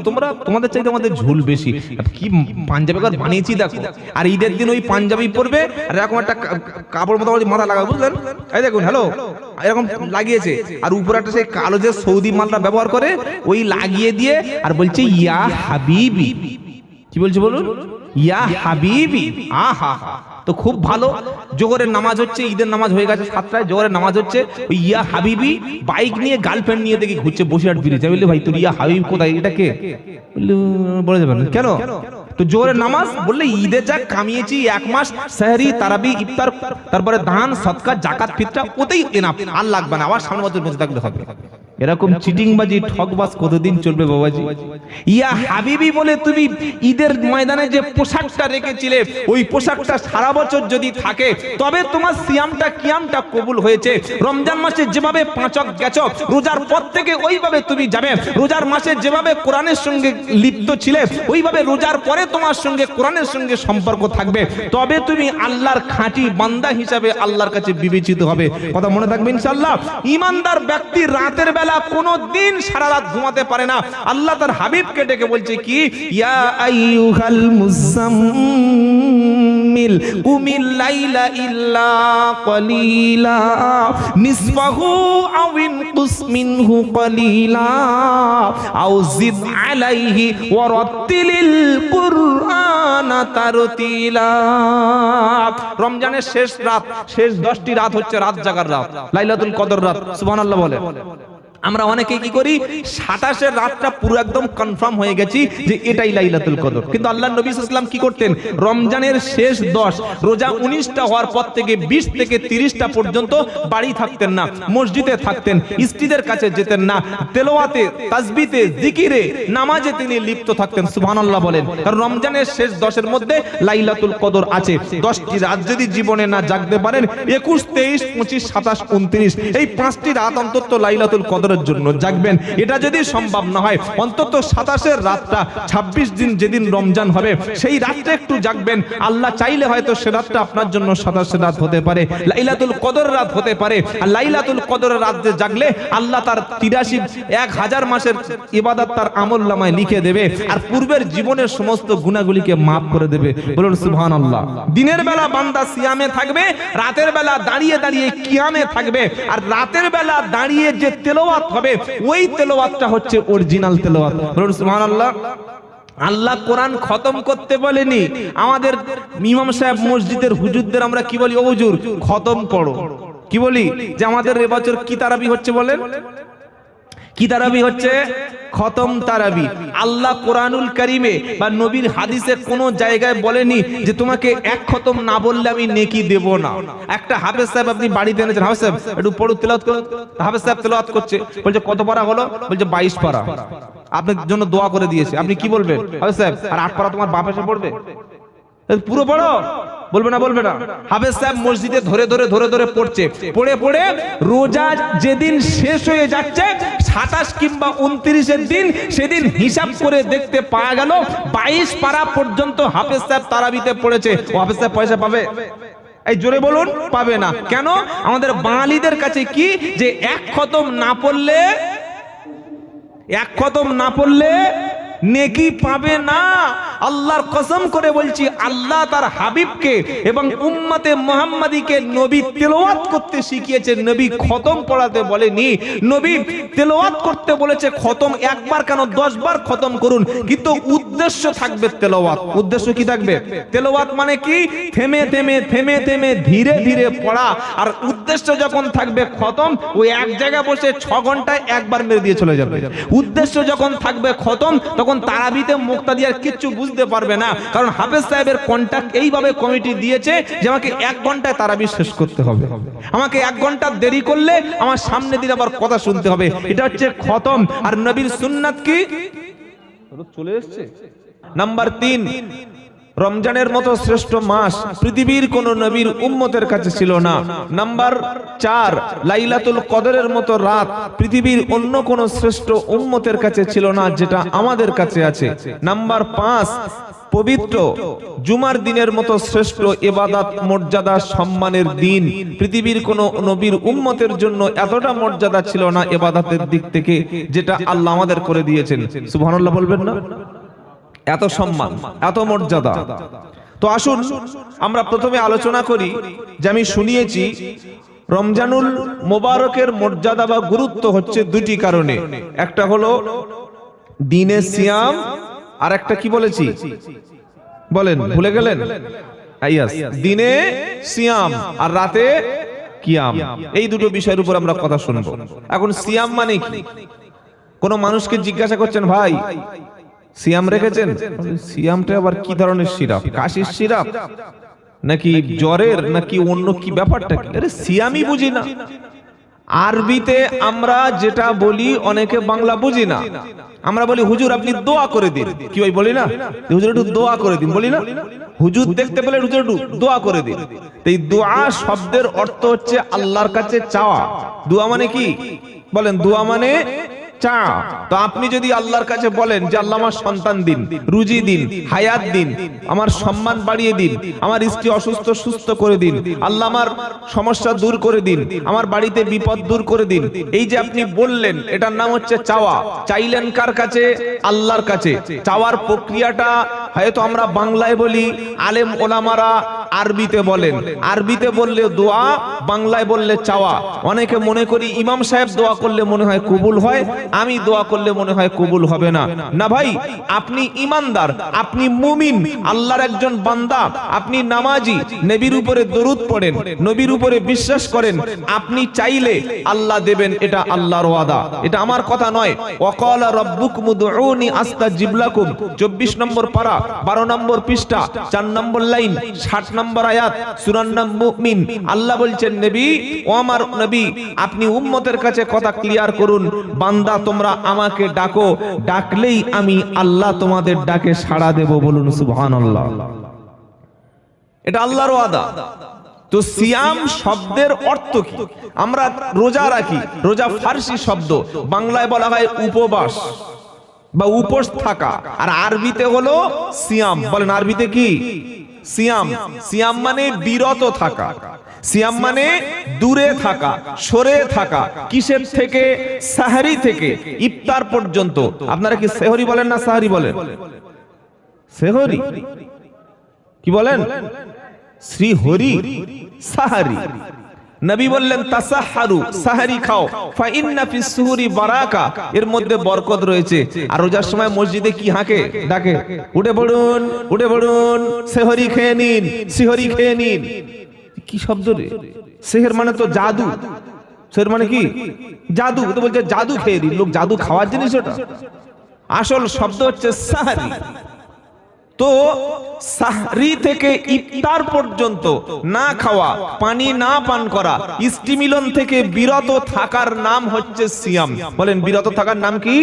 তোমাদের চাইতে আমাদের ঝুল বেশি। কি পাঞ্জাবি কাপড় বানিয়েছি দেখো। আর ঈদের দিন ওই পাঞ্জাবি পরবে আর এরকম একটা কাপড় মতো মাথা লাগাবে, বুঝলেন? এই দেখুন, হ্যালো, এরকম লাগিয়েছে। আর উপরে একটা সেই কালো যে সৌদি মালটা ব্যবহার করে ওই লাগিয়ে দিয়ে আর বলছে ইয়া হাবিবি। কি বলছে বলুন? ইয়া হাবিবি। আহা, তো খুব ভালো। জোহরের নামাজ হচ্ছে, ঈদের নামাজ হয়ে গেছে 7টায়, জোহরের নামাজ হচ্ছে। ওই ইয়া হাবিবি বাইক নিয়ে গার্লফ্রেন্ড নিয়ে দেখি ঘুরছে বসিরহাট ব্রিজে। বললে ভাই তোর ইয়া হাবিব কোথায়, এটা কে? বলে যাবেন কেন? তো জোহরের নামাজ বললে ঈদে যা কামিয়েছি 1 মাস, সাহরি, তারাবি, ইফতার, তারপরে দান, সদকা, জাকাত, ফিতরা, ওতেই এনাফ, আর লাগবে না, আবার সামনে বছর বেঁচে থাকলে হবে। এরকম চিটিংবাজি ঠকবাজ কতদিন চলবে বাবাজি? ইয়া হাবিবি বলে তুমি ঈদের ময়দানে যে পোশাকটা রেখেছিলে, ওই পোশাকটা সারা বছর যদি থাকে তবে তোমার সিয়ামটা কিয়ামটা কবুল হয়েছে। রমজান মাসে যেভাবে 5 ওয়াক্ত গেছো, রোজার পর থেকে ওইভাবে তুমি যাবে। রোজার মাসে যেভাবে কোরআনের সঙ্গে লিপ্ত ছিলে, ওইভাবে রোজার পরে তোমার সঙ্গে কোরআনের সঙ্গে সম্পর্ক থাকবে। তবে তুমি আল্লাহর খাঁটি বান্দা হিসাবে আল্লাহর কাছে বিবেচিত হবে। কথা মনে থাকবে ইনশাআল্লাহ। ঈমানদার ব্যক্তি রাতের বেলা কোনো দিন সারা রাত ঘুমাতে পারে না। আল্লাহ তার হাবিবকে ডেকে বলছে কি, ইয়া আইয়ুহাল মুযাম্মিল কুমিল লাইলা ইল্লা কলিলা নিসফাহু আও ইনকুস মিনহু কলিলা আও জিদ আলাইহি ওয়া রাত্তিলিল কুরআনা তারতিলা। রমজানের শেষ রাত, শেষ 10টি রাত হচ্ছে রাত জাগার রাত, লাইলাতুল কদর রাত। সুবহানাল্লাহ বলে। আমরা অনেকে কি করি, 27-এর রাতটা পুরো একদম কনফার্ম হয়ে গেছি যে এটাই লাইলাতুল কদর। কিন্তু আল্লাহর নবী সাল্লাল্লাহু আলাইহি ওয়াসাল্লাম কি করতেন? রমজানের শেষ 10, রোজা 19টা হওয়ার পর থেকে 20 থেকে 30টা পর্যন্ত বাড়ি থাকতেন না, মসজিদে থাকতেন, স্ত্রীদের কাছে যেতেন না, তেলাওয়াতে, তাসবিতে, জিকিরে, নামাজে তিনি লিপ্ত থাকতেন। সুবহানাল্লাহ বলেন। কারণ রমজানের শেষ 10-এর মধ্যে লাইলাতুল কদর আছে। 10টি রাত যদি জীবনে না জাগতে পারেন, 21, 23, 25, 27, 29, এই 5টি রাত অন্তত লাইলাতুল কদর জন্য জাগবেন। এটা যদি সম্ভব না হয়, অন্তত 27-এর রাতটা, 26 দিন যেদিন রমজান হবে সেই রাতটা একটু জাগবেন। আল্লাহ চাইলে হয়তো সে রাতটা আপনার জন্য 27 রাত হতে পারে, লাইলাতুল কদর রাত হতে পারে। আর লাইলাতুল কদরের রাতে জাগলে আল্লাহ তার 83 1000 মাসের ইবাদত তার আমলনামায় লিখে দেবে, আর পূর্বের জীবনের সমস্ত গুনাহগুলিকে maaf করে দেবে। বলুন সুবহানাল্লাহ। দিনের বেলা বান্দা সিয়ামে থাকবে, রাতের বেলা দাঁড়িয়ে দাঁড়িয়ে কিয়ামে থাকবে। আর রাতের বেলা দাঁড়িয়ে যে তেলাওয়াত হবে, ওই তেলাওয়াতটা হচ্ছে অরিজিনাল তেলাওয়াত। বলুন সুবহানাল্লাহ। আল্লাহ কোরআন খতম করতে বলেনি। আমাদের ইমাম সাহেব মসজিদের হুজুরদের আমরা কি বলি? ও হুজুর খতম পড়ো। কি বলি? যে আমাদের এবছর কি তারাবি হচ্ছে বলেন? কি তারাবি হচ্ছে? খতম তারাবি। আল্লাহ কোরআনুল কারিমে বা নবীর হাদিসে কোনো জায়গায় বলেনি যে তোমাকে এক খতম না বললে আমি নেকি দেব না। একটা হাফেজ সাহেব আপনি বাড়িতে এনেছেন, হাফেজ সাহেব একটু পড়ো, তেলাওয়াত করো। হাফেজ সাহেব তেলাওয়াত করছে, বলছে কত পারা হলো? বলছে 22 পারা। আপনার জন্য দোয়া করে দিয়েছে। আপনি কি বলবেন? হাফেজ সাহেব আর 8 পারা তোমার বাপ এসে পড়বে? পুরো পড়ো। বলবে না, বলবে না। হাফেজ সাহেব মসজিদে ধরে ধরে ধরে ধরে পড়ছে, পড়ে পড়ে রোজা যেদিন শেষ হয়ে যাচ্ছে 27 কিংবা 29-এর দিন, সেদিন হিসাব করে দেখতে পাওয়া গেল 22 পারা পর্যন্ত হাফেজ সাহেব তারাবিতে পড়েছে। ও হাফেজ সাহেব পয়সা পাবে? এই জোরে বলুন, পাবে না। কেন? আমাদের বাঙালিদের কাছে কি, যে এক খতম না পড়লে নেকি পাবে না। আল্লাহর কসম করে বলছি, আল্লাহ তার হাবিবকে এবং উম্মতে মুহাম্মাদিকে নবী তেলাওয়াত করতে শিখিয়েছেন, নবী খতম পড়াতে বলেনি। নবী তেলাওয়াত করতে বলেছে, খতম একবার কেন 10 বার খতম করুন, কিন্তু উদ্দেশ্য থাকবে তেলাওয়াত। উদ্দেশ্য কি থাকবে? তেলাওয়াত মানে কি? থেমে থেমে থেমে থেমে ধীরে ধীরে পড়া। আর উদ্দেশ্য যখন থাকবে খতম, ওই এক জায়গায় বসে 6 ঘন্টায় একবার মেরে দিয়ে চলে যাবে। উদ্দেশ্য যখন থাকবে খতম, তখন তারাবিতে মুক্তাদিয়ার কিচ্ছু বুঝতে পারবে না, কারণ হাফেজ সাহেবের কন্টাক্ট এইভাবে কমিটি দিয়েছে যে আমাকে 1 ঘন্টায় তারাবি শেষ করতে হবে। আমাকে 1 ঘন্টা দেরি করলে আমার সামনে দিন আবার কথা শুনতে হবে। এটা হচ্ছে খতম। আর নবীর সুন্নাত কি? চলে এসেছে। নাম্বার 3, রমজানের মতো শ্রেষ্ঠ মাস পৃথিবীর কোন নবীর উম্মতের কাছে ছিল না। নাম্বার 4, লাইলাতুল কদরের মতো রাত পৃথিবীর অন্য কোন শ্রেষ্ঠ উম্মতের কাছে ছিল না, যেটা আমাদের কাছে আছে। নাম্বার 5, পবিত্র জুমার দিনের মতো শ্রেষ্ঠ ইবাদত, মর্যাদা, সম্মানের দিন পৃথিবীর কোন নবীর উম্মতের জন্য এতটা মর্যাদা ছিল না ইবাদতের দিক থেকে, যেটা আল্লাহ আমাদের করে দিয়েছেন। সুবহানাল্লাহ বলবেন না? এত সম্মান, এত মর্যাদা। তো আসুন আমরা প্রথমে আলোচনা করি যে আমি শুনিয়েছি রমজানুল মোবারকের মর্যাদা বা গুরুত্ব হচ্ছে 2টি কারণে। একটা হলো দিনে সিয়াম, আর একটা কি বলেছি বলেন, ভুলে গেলেন? দিনে সিয়াম আর রাতে কিয়াম, এই দুটো বিষয়ের উপর আমরা কথা শুনবো। এখন সিয়াম মানে কি? কোন মানুষকে জিজ্ঞাসা করছেন, ভাই সিয়াম রেখেছেন? সিয়ামটা আবার কি ধরনের সিরাপ? কাশির সিরাপ নাকি জ্বরের, নাকি অন্য কি? ব্যাপারটা কি? আরে সিয়ামই বুঝি না। আরবিতে আমরা যেটা বলি অনেকে বাংলা বুঝি না। আমরা বলি হুজুর আপনি দোয়া করে দিন। কি ভাই বলি না? হুজুর একটু দোয়া করে দিন, বলি না? হুজুর দেখতে পেলে হুজুর একটু দোয়া করে দিন। এই দোয়া শব্দের অর্থ হচ্ছে আল্লাহর কাছে চাওয়া। দোয়া মানে কি বলেন? দোয়া মানে চা। তো আপনি যদি আল্লাহর কাছে বলেন যে আল্লাহ আমার সন্তান দিন, রুজি দিন, হায়াত দিন, আমার সম্মান বাড়িয়ে দিন, আমার স্ত্রী অসুস্থ সুস্থ করে দিন, আল্লাহ আমার সমস্যা দূর করে দিন, আমার বাড়িতে বিপদ দূর করে দিন, এই যে আপনি বললেন, এটার নাম হচ্ছে চাওয়া। চাইলেন কার কাছে? আল্লাহর কাছে। চাওয়ার প্রক্রিয়াটা হয়তো আমরা বাংলায় বলি, আলেম ওলামারা আরবিতে বলেন। আরবিতে বললে দোয়া, বাংলায় বললে চাওয়া। অনেকে মনে করি ইমাম সাহেব দোয়া করলে মনে হয় কবুল হয়, আমি দোয়া করলে মনে হয় কবুল হবে না। না ভাই, আপনি ইমানদার, আপনি মুমিন, আল্লাহর একজন বান্দা, আপনি নামাজি, নবীর উপরে দরুদ পড়েন, নবীর উপরে বিশ্বাস করেন, আপনি চাইলে আল্লাহ দেবেন। এটা আল্লাহর ওয়াদা, এটা আমার কথা নয়। ওয়াকালা রাব্বুকুম উদউনি আস্তাজিব লাকুম, 24 নম্বর পারা, 12 নম্বর পৃষ্ঠা, 4 নম্বর লাইন, 60 নম্বর আয়াত, সূরা মুমিন। আল্লাহ বলছেন, নবী, ও আমার নবী, আপনি উম্মতের কাছে কথা ক্লিয়ার করুন, বান্দা তোমরা আমাকে ডাকো, ডাকলেই আমি আল্লাহ তোমাদের ডাকে সাড়া দেব। বলুন সুবহানাল্লাহ। এটা আল্লাহর ওয়াদা। তো সিয়াম শব্দের অর্থ কি? আমরা রোজা রাখি, রোজা ফার্সি শব্দ, বাংলায় বলা হয় উপবাস বা উপোস থাকা, আর আরবিতে হলো সিয়াম। বলেন আরবিতে কি? সিয়াম। সিয়াম মানে বিরত থাকা, সিয়াম মানে দূরে থাকা, সরে থাকা। কিসের থেকে? সাহরি থেকে ইফতার পর্যন্ত। আপনারা কি সেহরি বলেন না সাহরি বলেন? সেহরি কি বলেন? শ্রীহরি, সাহরি। নবী বললেন তাসাহারু, সাহরি খাও, ফা ইন্না ফিস সুহুরি বারাকা, এর মধ্যে বরকত রয়েছে। আর রোজার সময় মসজিদে কি হাঁকে ডাকে? উঠে পড়ুন, উঠে পড়ুন, সেহরি খেয়ে নিন, সিহরি খেয়ে নিন। কি শব্দ রে? সেহর মানে তো জাদু। সেহর মানে কি? জাদু। তো বলছে জাদু খেয়ে দিন। লোক জাদু খাওয়ার জিনিস ওটা? আসল শব্দ হচ্ছে সাহরি। তো সাহরি থেকে ইফতার পর্যন্ত না খাওয়া, পানি না পান করা, স্ত্রী মিলন থেকে বিরত থাকার নাম হচ্ছে সিয়াম। বলেন বিরত থাকার নাম কি?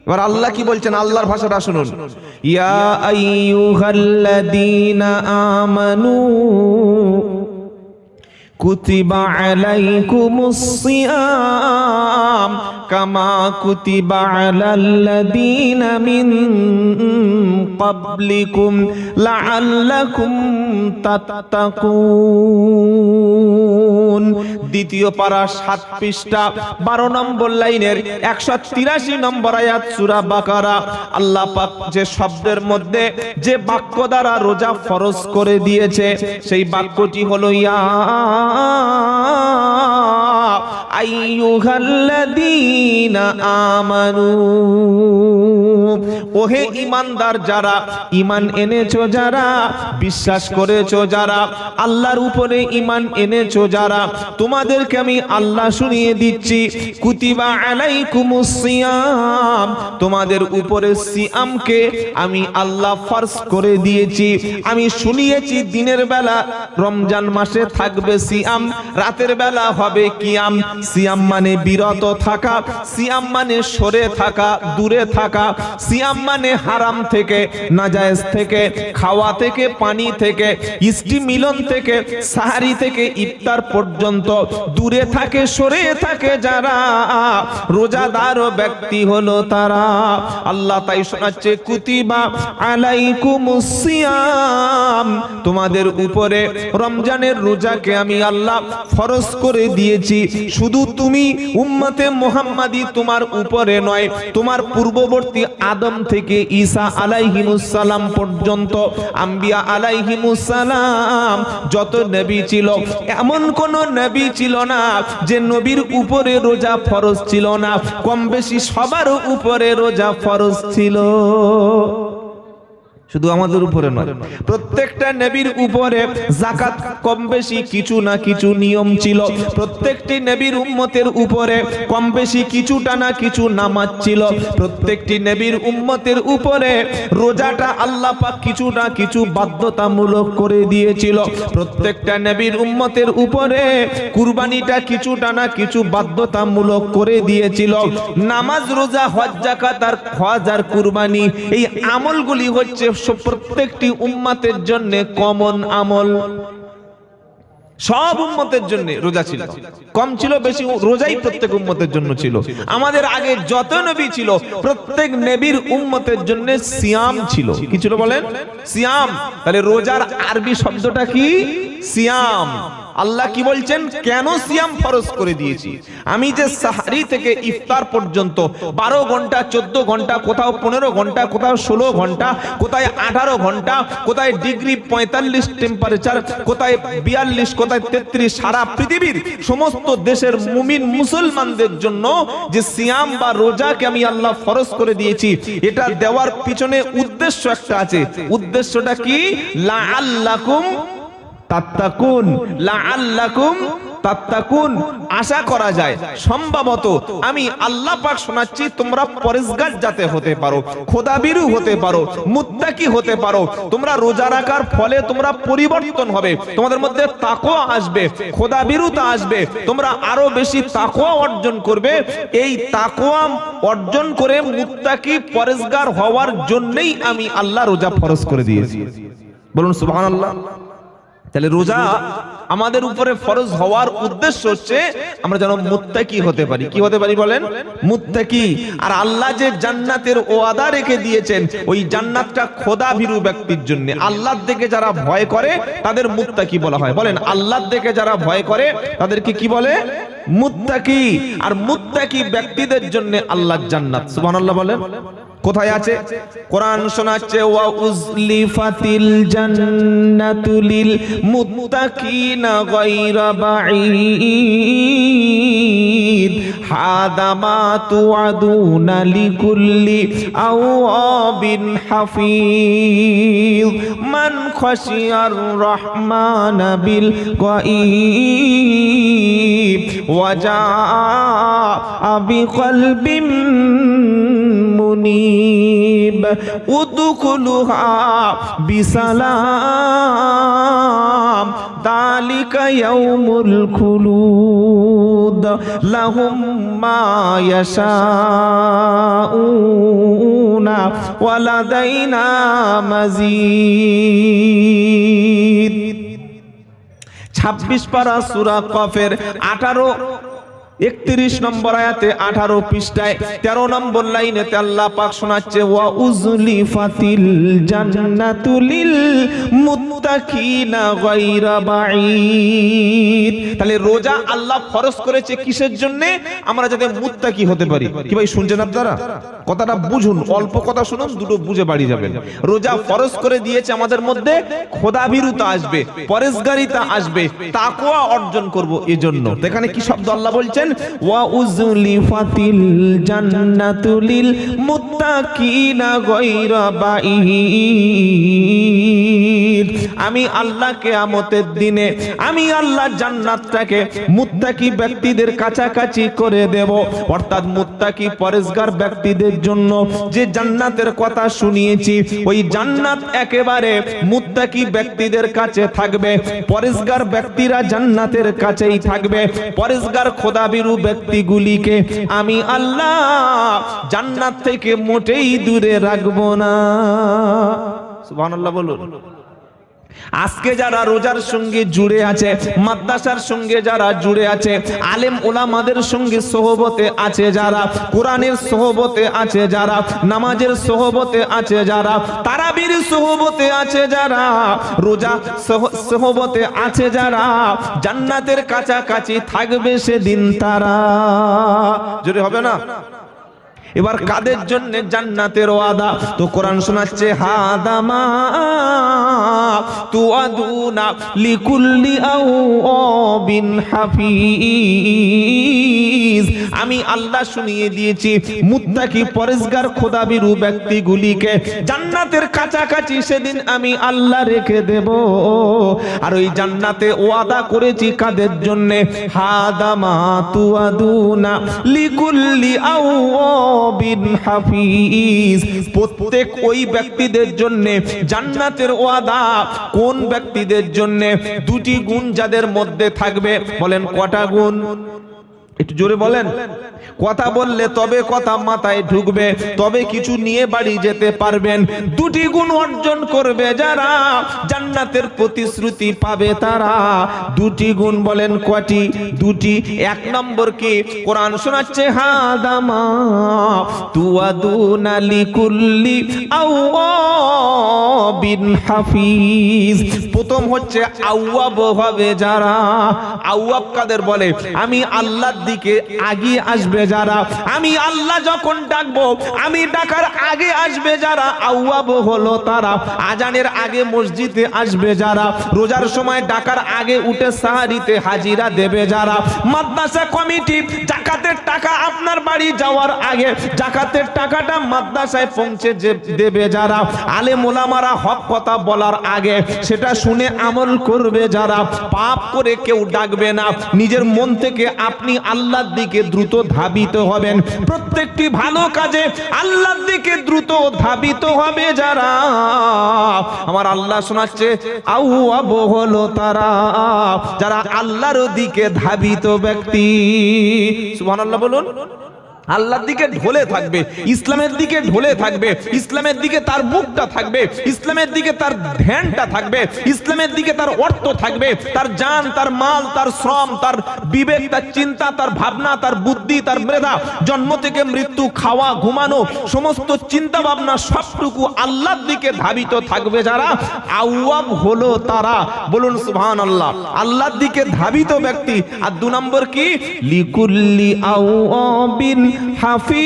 এবার আল্লাহ কি বলছেন, আল্লাহর ভাষাটা শুনুন। ইয়া আইয়ুহাল্লাযীনা আমানু কুতিবা আলাইকুমুস সিয়াম কামা কুতিবা আলাল্লাযীনা মিন ক্বাবলিকুম লাআল্লাকুম তাত্তাকুন। দ্বিতীয় পারা 7 পৃষ্ঠা 12 নম্বর লাইনের 183 নম্বর আয়াত সূরা বাকারা। আল্লাহ পাক যে শব্দের মধ্যে যে বাক্য দ্বারা রোজা ফরজ করে দিয়েছে সেই বাক্যটি হলো ইয়া আইয়ুহাল্লাযীনা আমানু, ওহে ঈমানদার যারা, ঈমান এনেছো যারা, বিশ্বাস করেছো যারা, আল্লাহর উপরে ঈমান এনেছো যারা, তোমাদেরকে আমি আল্লাহ শুনিয়ে দিচ্ছি কুতিবা আলাইকুমুস সিয়াম, তোমাদের উপরে সিয়ামকে আমি আল্লাহ ফরজ করে দিয়েছি। আমি শুনিয়েছি দিনের বেলা রমজান মাসে থাকবে সিয়াম, রাতের বেলা হবে কিয়াম। সিয়াম মানে বিরত থাকা, সিয়াম মানে সরে থাকা, দূরে থাকা, সিয়াম মানে হারাম থেকে, নাজায়েজ থেকে, খাওয়া থেকে, পানি থেকে, ইষ্টি মিলন থেকে, সাহারি থেকে ইফতার পর্যন্ত দূরে থাকে, সরে থাকে যারা রোজাদার ব্যক্তি হলো তারা। আল্লাহ তাই শোনাচ্ছে কুতিবা আলাইকুমুস সিয়াম, তোমাদের উপরে রমজানের রোজাকে আমি আল্লাহ ফরজ করে দিয়েছি। শুধু তুমি উম্মতে মুহাম্মাদি তোমার উপরে নয়, তোমার পূর্ববর্তী আদম থেকে ঈসা আলাইহিমুস সালাম পর্যন্ত আম্বিয়া আলাইহিমুস সালাম যত নবী ছিল এমন কোন নবী ছিল না যে নবীর উপরে রোজা ফরজ ছিল না, কম বেশি সবার উপরে রোজা ফরজ ছিল। শুধু আমাদের উপরে নয়, প্রত্যেকটা নবীর উপরে যাকাত কম বেশি কিছু না কিছু নিয়ম ছিল, প্রত্যেকটি নবীর উম্মতের উপরে কম বেশি কিছুটা না কিছু নামাজ ছিল, প্রত্যেকটি নবীর উম্মতের উপরে রোজাটা আল্লাহ পাক কিছু না কিছু বাধ্যতামূলক করে দিয়েছিল, প্রত্যেকটা নবীর উম্মতের উপরে কুরবানিটা কিছুটা না কিছু বাধ্যতামূলক করে দিয়েছিল। নামাজ, রোজা, হজ, যাকাত আর হজ আর কুরবানি, এই আমলগুলি হচ্ছে প্রত্যেকটি উম্মতের জন্য কমন আমল। সব উম্মতের জন্য রোজা ছিল, কম ছিল বেশি রোজাই প্রত্যেক উম্মতের জন্য ছিল। আমাদের আগে যত নবী ছিল প্রত্যেক নবীর উম্মতের জন্য সিয়াম ছিল। কি ছিল বলেন? সিয়াম। তাহলে রোজার আরবি শব্দটা কি? সিয়াম। আল্লাহ কি বলছেন? কেন সিয়াম ফরজ করে দিয়েছি? আমি যে সাহারি থেকে ইফতার পর্যন্ত 12 ঘন্টা, 14 ঘন্টা, কোথাও 15 ঘন্টা, কোথাও 16 ঘন্টা, কোথায় 18 ঘন্টা, কোথায় ডিগ্রি 45 টেম্পারেচার, কোথায় 42, কোথায় 33, সারা পৃথিবীর সমস্ত দেশের মুমিন মুসলমানদের জন্য যে সিয়াম বা রোজাকে আমি আল্লাহ ফরজ করে দিয়েছি, এটা দেওয়ার পিছনে উদ্দেশ্য একটা আছে। উদ্দেশ্যটা কি? লাআল্লাকুম তাত্তাকুন, লাআল্লাকুম তাত্তাকুন, আশা করা যায় সম্ভবত আমি আল্লাহ পাক শোনাচ্ছি তোমরা পরেজগার যাতে হতে পারো, খোদাভীরু হতে পারো, মুত্তাকি হতে পারো। তোমরা রোজা রাখার ফলে তোমরা পরিবর্তন হবে, তোমাদের মধ্যে তাকওয়া আসবে, খোদাভীরুতা আসবে, তোমরা আরো বেশি তাকওয়া অর্জন করবে। এই তাকওয়া অর্জন করে মুত্তাকি পরেজগার হওয়ার জন্যই আমি আল্লাহ রোজা ফরজ করে দিয়েছি। বলুন সুবহানাল্লাহ। তাহলে রোজা আমাদের উপরে ফরজ হওয়ার উদ্দেশ্য হচ্ছে আমরা যেন মুত্তাকি হতে পারি। কি হতে পারি বলেন? মুত্তাকি। আর আল্লাহ যে জান্নাতের ওয়াদা রেখে দিয়েছেন ওই জান্নাতটা খোদাভীরু ব্যক্তির জন্য। আল্লাহর দিকে যারা ভয় করে তাদের মুত্তাকি বলা হয়। বলেন, আল্লাহর দিকে যারা ভয় করে তাদেরকে কি বলে? মুত্তাকি। আর মুত্তাকি ব্যক্তিদের জন্য আল্লাহর জান্নাত। সুবহানাল্লাহ বলেন। কোথায় আছে? কোরআন শোনাচ্ছে ওয়া উজলিফাতিল জান্নাতু লিল মুত্তাকিনা গায়রা বাঈদ হাদা মা তুআদুনা লিকুল্লি আওয়াবিন হাফিজ মান খাশিয়ার রাহমানা বিল গায়ব ওয়া জাআ বিকলবিন মুনিব উদখুলুহা বিসালাম যালিকা ইয়াউমুল খুলুদ লাহুম মা ইয়াশাউনা ওয়া লাদাইনা মাজিদ। 26 পারা সূরা কফের 18 31 নম্বর আয়াতে 18 পৃষ্ঠায় 13 নম্বর লাইনেতে আল্লাহ পাক শোনাচ্ছে ওয়া উজলিফাতিল জান্নাতু লিল মুত্তাকিনা গায়রা বাঈদ। তাহলে রোজা আল্লাহ ফরজ করেছে কিসের জন্য? আমরা যাতে মুত্তাকি হতে পারি। কি ভাই শুনছেন আপনারা? কথাটা বুঝুন, অল্প কথা শুনুন, দুটো বুঝে বাড়ি যাবেন। রোজা ফরজ করে দিয়েছে আমাদের মধ্যে খোদাভীরুতা আসবে, পরেশগারিতা আসবে, তাকওয়া অর্জন করব এজন্য। এখানে কি শব্দ আল্লাহ বলছেন? ওয়া উজলিফাতিল জান্নাতু লিল মুত্তাকিনা গায়রা বাঈদ। আমি আল্লাহ কিয়ামতের দিনে আমি আল্লাহ জান্নাতটাকে মুত্তাকি ব্যক্তিদের কাছাকাছি করে দেব। অর্থাৎ মুত্তাকি পরেশগার ব্যক্তিদের জন্য যে জান্নাতের কথা শুনিয়েছি, ওই জান্নাত একেবারে মুত্তাকি ব্যক্তিদের কাছে থাকবে। পরেশগার ব্যক্তিরা জান্নাতের কাছেই থাকবে। পরেশগার খোদাভীরু ব্যক্তিগুলিকে আমি আল্লাহ জান্নাত থেকে মোটেই দূরে রাখবো না। সুবহানাল্লাহ বলুন। আজকে যারা রোজার সঙ্গে জুড়ে আছে, মাদ্রাসার সঙ্গে যারা জুড়ে আছে, আলেম ওলামাদের সঙ্গে সোহবতে আছে যারা, কোরআনের সোহবতে আছে যারা, নামাজের সোহবতে আছে যারা, তারাবির সোহবতে আছে যারা, রোজা সোহবতে আছে যারা, জান্নাতের কাছাকাছি থাকবে সেদিন তারা। জোরে হবে না? এবার কাদের জন্য জান্নাতের ওয়াদা? তো কোরআন শোনাচ্ছে হাদামা তুআদুনা লিকুল্লি আওবিন হাফিজ। আমি আল্লাহ শুনিয়ে দিয়েছি মুত্তাকি পরেশগার খোদাভীরু ব্যক্তিগুলিকে জান্নাতের কাছাকাছি সেদিন আমি আল্লাহ রেখে দেব। আর ওই জান্নাতে ওয়াদা করেছি কাদের জন্য? হাদামা তুআদুনা লিকুল্লি বিন হাফিজ। প্রত্যেক ওই ব্যক্তিদের জন্য জান্নাতের ওয়াদা। কোন ব্যক্তিদের জন্য? দুটি গুণ যাদের মধ্যে থাকবে। বলেন কটা গুণ? একটু জোরে বলেন। কথা বললে তবে কথা মাথায় ঢুকবে, তবে কিছু নিয়ে বাড়ি যেতে পারবেন। দুটি গুণ অর্জন করবে যারা, জান্নাতের প্রতিশ্রুতি পাবে তারা। দুটি গুণ বলেন কটি? দুটি। এক নম্বর কি? কোরআন শোনাচ্ছে হাদামা তুআদুনা লিকুল্লি আওয়াবিন হাফিজ। প্রথম হচ্ছে আওয়াব হবে যারা। আওয়াব কাদের বলে? আমি আল্লাহর দিকে আগিয়ে আসবে যারা, আমি আল্লাহ যখন ডাকবো আমি ডাকার আগে আসবে যারা, আওয়াব হলো তারা। আজানের আগে মসজিদে আসবে যারা, রোজার সময় ডাকার আগে উঠে সাহারিতে হাজিরা দেবে যারা, মাদ্রাসা কমিটি জাকাতের টাকা আপনার বাড়ি যাওয়ার আগে জাকাতের টাকাটা মাদ্রাসায় পৌঁছে দেবে যারা, আলেম ওলামারা হক কথা বলার আগে সেটা শুনে আমল করবে যারা, পাপ করে কেউ ডাকবে না, নিজের মন থেকে আপনি আল্লাহর দিকে দ্রুত ধাবিত হবেন। প্রত্যেকটি ভালো কাজে আল্লাহর দিকে দ্রুত ধাবিত হবে যারা, আমার আল্লাহ শোনাচ্ছে আওয়াব হলো তারা, যারা আল্লাহর দিকে ধাবিত ব্যক্তি। সুবহানাল্লাহ বলুন। আল্লাহর দিকে ঢলে থাকবে, ইসলামের দিকে ঢলে থাকবে, ইসলামের দিকে তার মুখটা থাকবে, ইসলামের দিকে তার ধ্যানটা থাকবে, ইসলামের দিকে তার অর্থ থাকবে, তার জান, তার মাল, তার শ্রম, তার বিবেক, তার চিন্তা, তার ভাবনা, তার বুদ্ধি, তার মেধা, জন্ম থেকে মৃত্যু, খাওয়া, ঘুমানো, সমস্ত চিন্তা ভাবনা সবটুকু আল্লাহর দিকে ধাবিত থাকবে যারা, আওয়াব হলো তারা। বলুন সুবহানাল্লাহ। আল্লাহর দিকে ধাবিত ব্যক্তি। আর দু নম্বর কি? লিকুল্লি আওয়াবিন হাফিজ।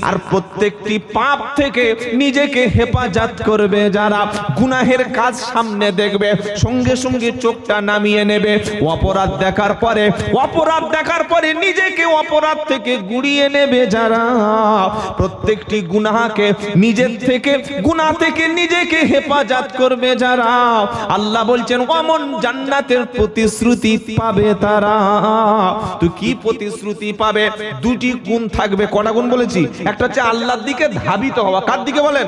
আর প্রত্যেকটি পাপ থেকে নিজেকে হেফাজত করবে যারা, গুনাহের কাজ সামনে দেখবে সঙ্গে সঙ্গে চোখটা নামিয়ে নেবে, অপরাধ দেখার পরে নিজেকে অপরাধ থেকে গুড়িয়ে নেবে যারা, প্রত্যেকটি গুনাহকে নিজের থেকে গুনাহ থেকে নিজেকে হেফাজত করবে যারা, আল্লাহ বলছেন অমন জান্নাতের প্রতিশ্রুতি পাবে তারা। তো কি প্রতিশ্রুতি পাবে? দুটি গুণ থাকবে। কটা গুণ বলেছি? একটা হচ্ছে আল্লাহর দিকে ধাবিত হওয়া। কার দিকে বলেন?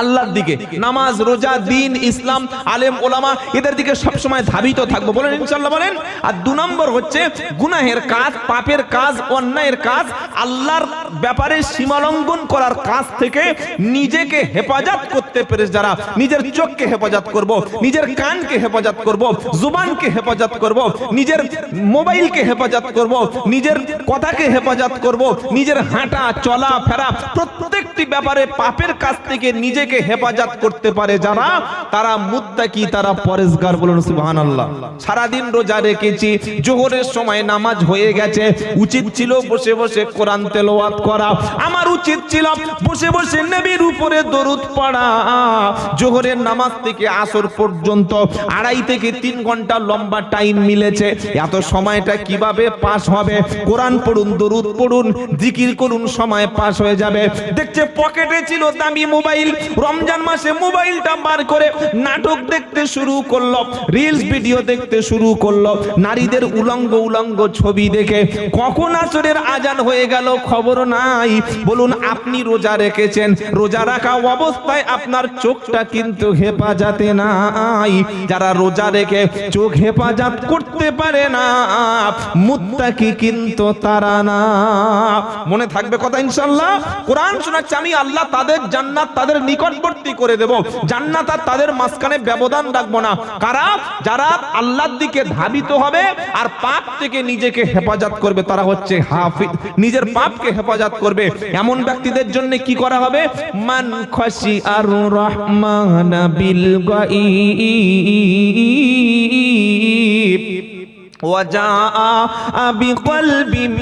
আল্লাহর দিকে, নামাজ রোজা দিন ইসলাম আলেম ওলামা এদের দিকে সব সময় ধাবিত থাকবো, বলেন ইনশাআল্লাহ বলেন। আর 2 নম্বর হচ্ছে গুনাহের কাজ, পাপের কাজ, অন্যায়ের কাজ, আল্লাহর ব্যাপারে সীমালঙ্ঘন করার কাজ থেকে নিজেকে হেফাজত করতে পেরে যারা নিজের চোখকে হেফাজত করব, নিজের কানকে হেফাজত করব, জুবানকে হেফাজত করব, নিজের মোবাইলকে হেফাজত করব, নিজের কথাকে হেফাজত করব, নিজের হাঁটা চলা ফেরা প্রত্যেকটি ব্যাপারে পাপের কাজ থেকে নিজেকে হেফাজত করতে পারে যারা, তারা মুত্তাকি, তারা পরেজগার, বলুন সুবহানাল্লাহ। সারাদিন রোজা রেখেছি, জোহরের সময় নামাজ হয়ে গেছে, উচিত ছিল বসে বসে কোরআন তেলাওয়াত করা, আমার উচিত ছিল বসে বসে নবীর উপরে দরুদ পড়া। জোহরের নামাজ থেকে আসর পর্যন্ত 2.5 থেকে 3 ঘন্টা লম্বা টাইম মিলেছে, এত সময়টা কিভাবে পাস হবে? কোরআন পড়ুন, দরুদ পড়ুন, জিকির করুন, সময় পাস হয়ে যাবে। দেখছে পকেটে ছিল দামি মোবাইল, রমজান মাসে মোবাইলটা বার করে নাটক দেখতে শুরু করলো, রিলস ভিডিও দেখতে শুরু করলো, নারীদের উলঙ্গ উলঙ্গ ছবি দেখে কখন আসরের আজান হয়ে গেল খবর নাই। বলুন আপনি রোজা রেখেছেন, রোজা রাখা অবস্থায় আপনার চোখটা কিন্তু হেফাজতে নাই। যারা রোজা রেখে চোখ হেফাজত করতে পারে না, মুত্তাকি কিন্তু তারা না। মনে থাকবে কথা ইনশাআল্লাহ। কোরআন শোনাচ্ছে আমি আল্লাহ তাদের জান্নাত তাদের নিকটবর্তী করে দেব, জান্নাত আর তাদের মাঝখানে ব্যবধান রাখবো না। কারা? যারা আল্লাহর দিকে ধাবিত হবে আর পাপ থেকে নিজেকে হেফাজত করবে, তারা হচ্ছে হাফিজ, নিজের পাপকে হেফাজত করবে। এমন ব্যক্তিদের জন্য কি করা হবে? মান খাশিয়ার রহমান বিল গায়ব ওয়াজাআ বিকলবিন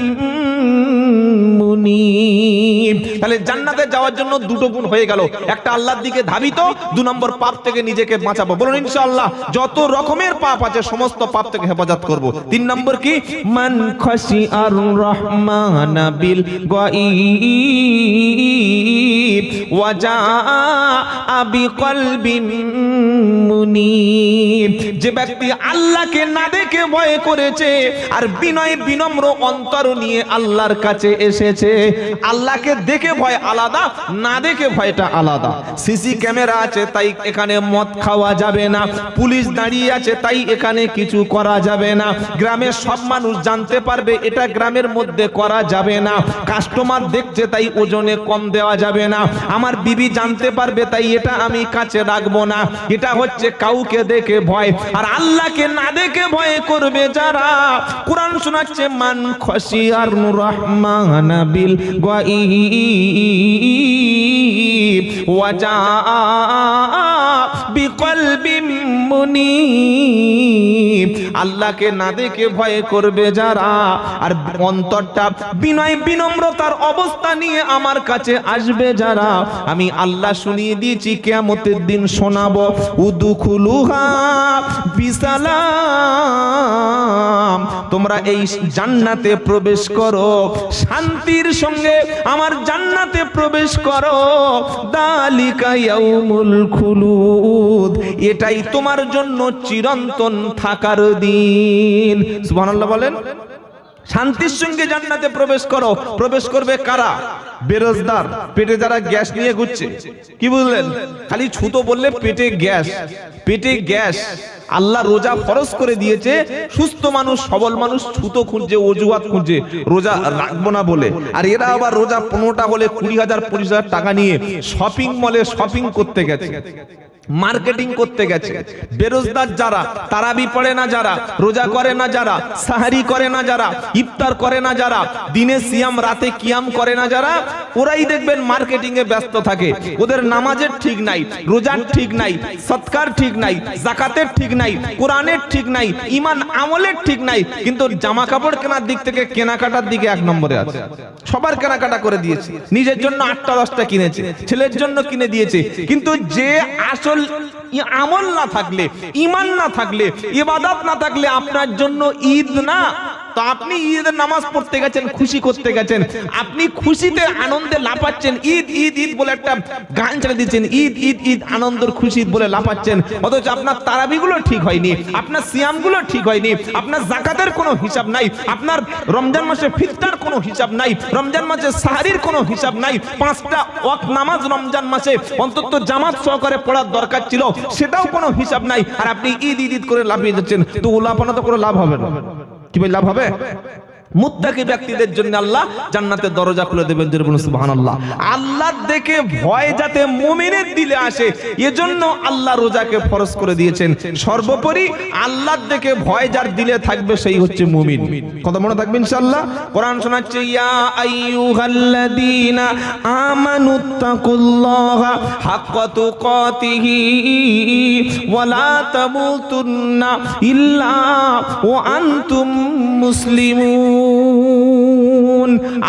মুনীব। তাহলে জান্নাতে যাওয়ার জন্য 2টো গুণ হয়ে গেল, একটা আল্লাহর দিকে ধাবিত, 2 নম্বর পাপ থেকে নিজেকে বাঁচাবো, বলুন ইনশাআল্লাহ। যত রকমের পাপ আছে সমস্ত পাপ থেকে হেফাজত করব। 3 নম্বর কি? মান খাশিয়ার রহমান বিল গায়ব ওয়াজাআ বিকলবিন মুনীব। যে ব্যক্তি আল্লাহকে না দেখে ভয় করেছে আর বিনয় বিনম্র অন্তর নিয়ে আল্লাহর কাছে এসেছে। আল্লাহকে দেখে ভয় আলাদা, না দেখে ভয়টা আলাদা। সিসি ক্যামেরা আছে তাই এখানে মদ খাওয়া যাবে না, পুলিশ দাঁড়িয়ে আছে তাই এখানে কিছু করা যাবে না, গ্রামের সব মানুষ জানতে পারবে এটা গ্রামের মধ্যে করা যাবে না, কাস্টমার দেখছে তাই ওজনে কম দেওয়া যাবে না, আমার বিবি জানতে পারবে তাই এটা আমি কাছে রাখবো না। এটা হচ্ছে কাউকে দেখে ভয়। আর আল্লাহকে না দেখে ভয় করবে যারা, কোরআন শোনাচ্ছে মান খাশিয়ার রহমান বিল গায়ব ওয়াজাআ বিকলবিন মুনীব। আল্লাহকে না দেখে ভয় করবে যারা আর অন্তরটা বিনয় বিনম্রতার অবস্থা নিয়ে আমার কাছে আসবে যারা, আমি আল্লাহ শুনিয়ে দিয়েছি কিয়ামতের দিন শোনাবো। উদখুলুহা বিসালাম, তোমরা এই জান্নাতে প্রবেশ করো শান্তির সঙ্গে, আমার জান্নাতে প্রবেশ করো। দালিকা ইয়াউমুল খুলুদ, এটাই তোমার জন্য চিরন্তন থাকার দিন। সুবহানাল্লাহ বলেন। শান্তির সঙ্গে জান্নাতে প্রবেশ করো। প্রবেশ করবে কারা? বেরোজগার, পেটে যারা গ্যাস নিয়ে ঘুরছে। কি বুঝলেন? খালি ছুতো বললে পেটে গ্যাস, পেটে গ্যাস। আল্লাহ রোজা ফরজ করে দিয়েছে, সুস্থ মানুষ সবল মানুষ ছুতো খুঁজছে, অজুহাত খুঁজছে রোজা রাখবো না বলে। আর এরা আবার রোজা 15টা হলে 20,000 25,000 টাকা নিয়ে শপিং মলে শপিং করতে গেছে, মার্কেটিং করতে গেছে। বেরোজগার যারা, তারাবি পড়ে না যারা, রোজা করে না যারা, সাহারি করে না যারা, ইফতার করে না যারা, দিনে সিয়াম রাতে কিয়াম করে না যারা, ওরাই দেখবেন মার্কেটিং এ ব্যস্ত থাকে। ওদের নামাজের ঠিক নাই, রোজার ঠিক নাই, সৎকার ঠিক নাই, যাকাতের ঠিক নাই, কোরআনের ঠিক নাই, ঈমান আমলের ঠিক নাই, কিন্তু জামা কাপড় কেনার দিক থেকে কেনাকাটার দিকে 1 নম্বরে আছে। সবার কেনাকাটা করে দিয়েছে, নিজের জন্য 8টা 10টা কিনেছে, ছেলের জন্য কিনে দিয়েছে। কিন্তু যে আসল আমল না থাকলে, ঈমান না থাকলে, ইবাদত না থাকলে আপনার জন্য ঈদ না, তো আপনি ঈদের নামাজ পড়তে গেছেন, খুশি করতে গেছেন, আপনি খুশিতে আনন্দে লাফাচ্ছেন, ঈদ ঈদ ঈদ বলে একটা গান চালিয়ে দিচ্ছেন, ঈদ ঈদ ঈদ আনন্দের খুশি বলে লাফাচ্ছেন, অথচ আপনার তারাবিগুলো ঠিক হয়নি, আপনার সিয়ামগুলো ঠিক হয়নি, আপনার যাকাতের কোনো হিসাব নাই, আপনার রমজান মাসে ফিতরার কোনো হিসাব নাই, রমজান মাসে সাহরির কোনো হিসাব নাই, 5টা ওয়াক্ত নামাজ রমজান মাসে অন্তত জামাত সহকারে পড়ার দরকার ছিল, সেটাও কোনো হিসাব নাই, আর আপনি ঈদ ঈদ ঈদ করে লাফিয়ে যাচ্ছেন। তো লাফানো তো কোনো লাভ হবে না। কি ভাই লাভ হবে? মুত্তাকি ব্যক্তিদের জন্য আল্লাহ জান্নাতের দরজা খুলে দেবেন। সুবহানাল্লাহ। আল্লাহ দেখে ভয় যাতে মুমিনের দিলে আসে, এজন্য আল্লাহ রোজাকে ফরজ করে দিয়েছেন। সর্বোপরি আল্লাহ দেখে ভয় যার দিলে থাকবে সেই হচ্ছে মুমিন। কথা মনে থাকবে ইনশাআল্লাহ। কোরআন শোনাচ্ছে, ইয়া আইয়ুহাল্লাযীনা আমানুত্তাকুল্লাহা হাক্কা তুকাতিহি ওয়া লা তামুতুন্না ইল্লা ওয়া আনতুম মুসলিমুন।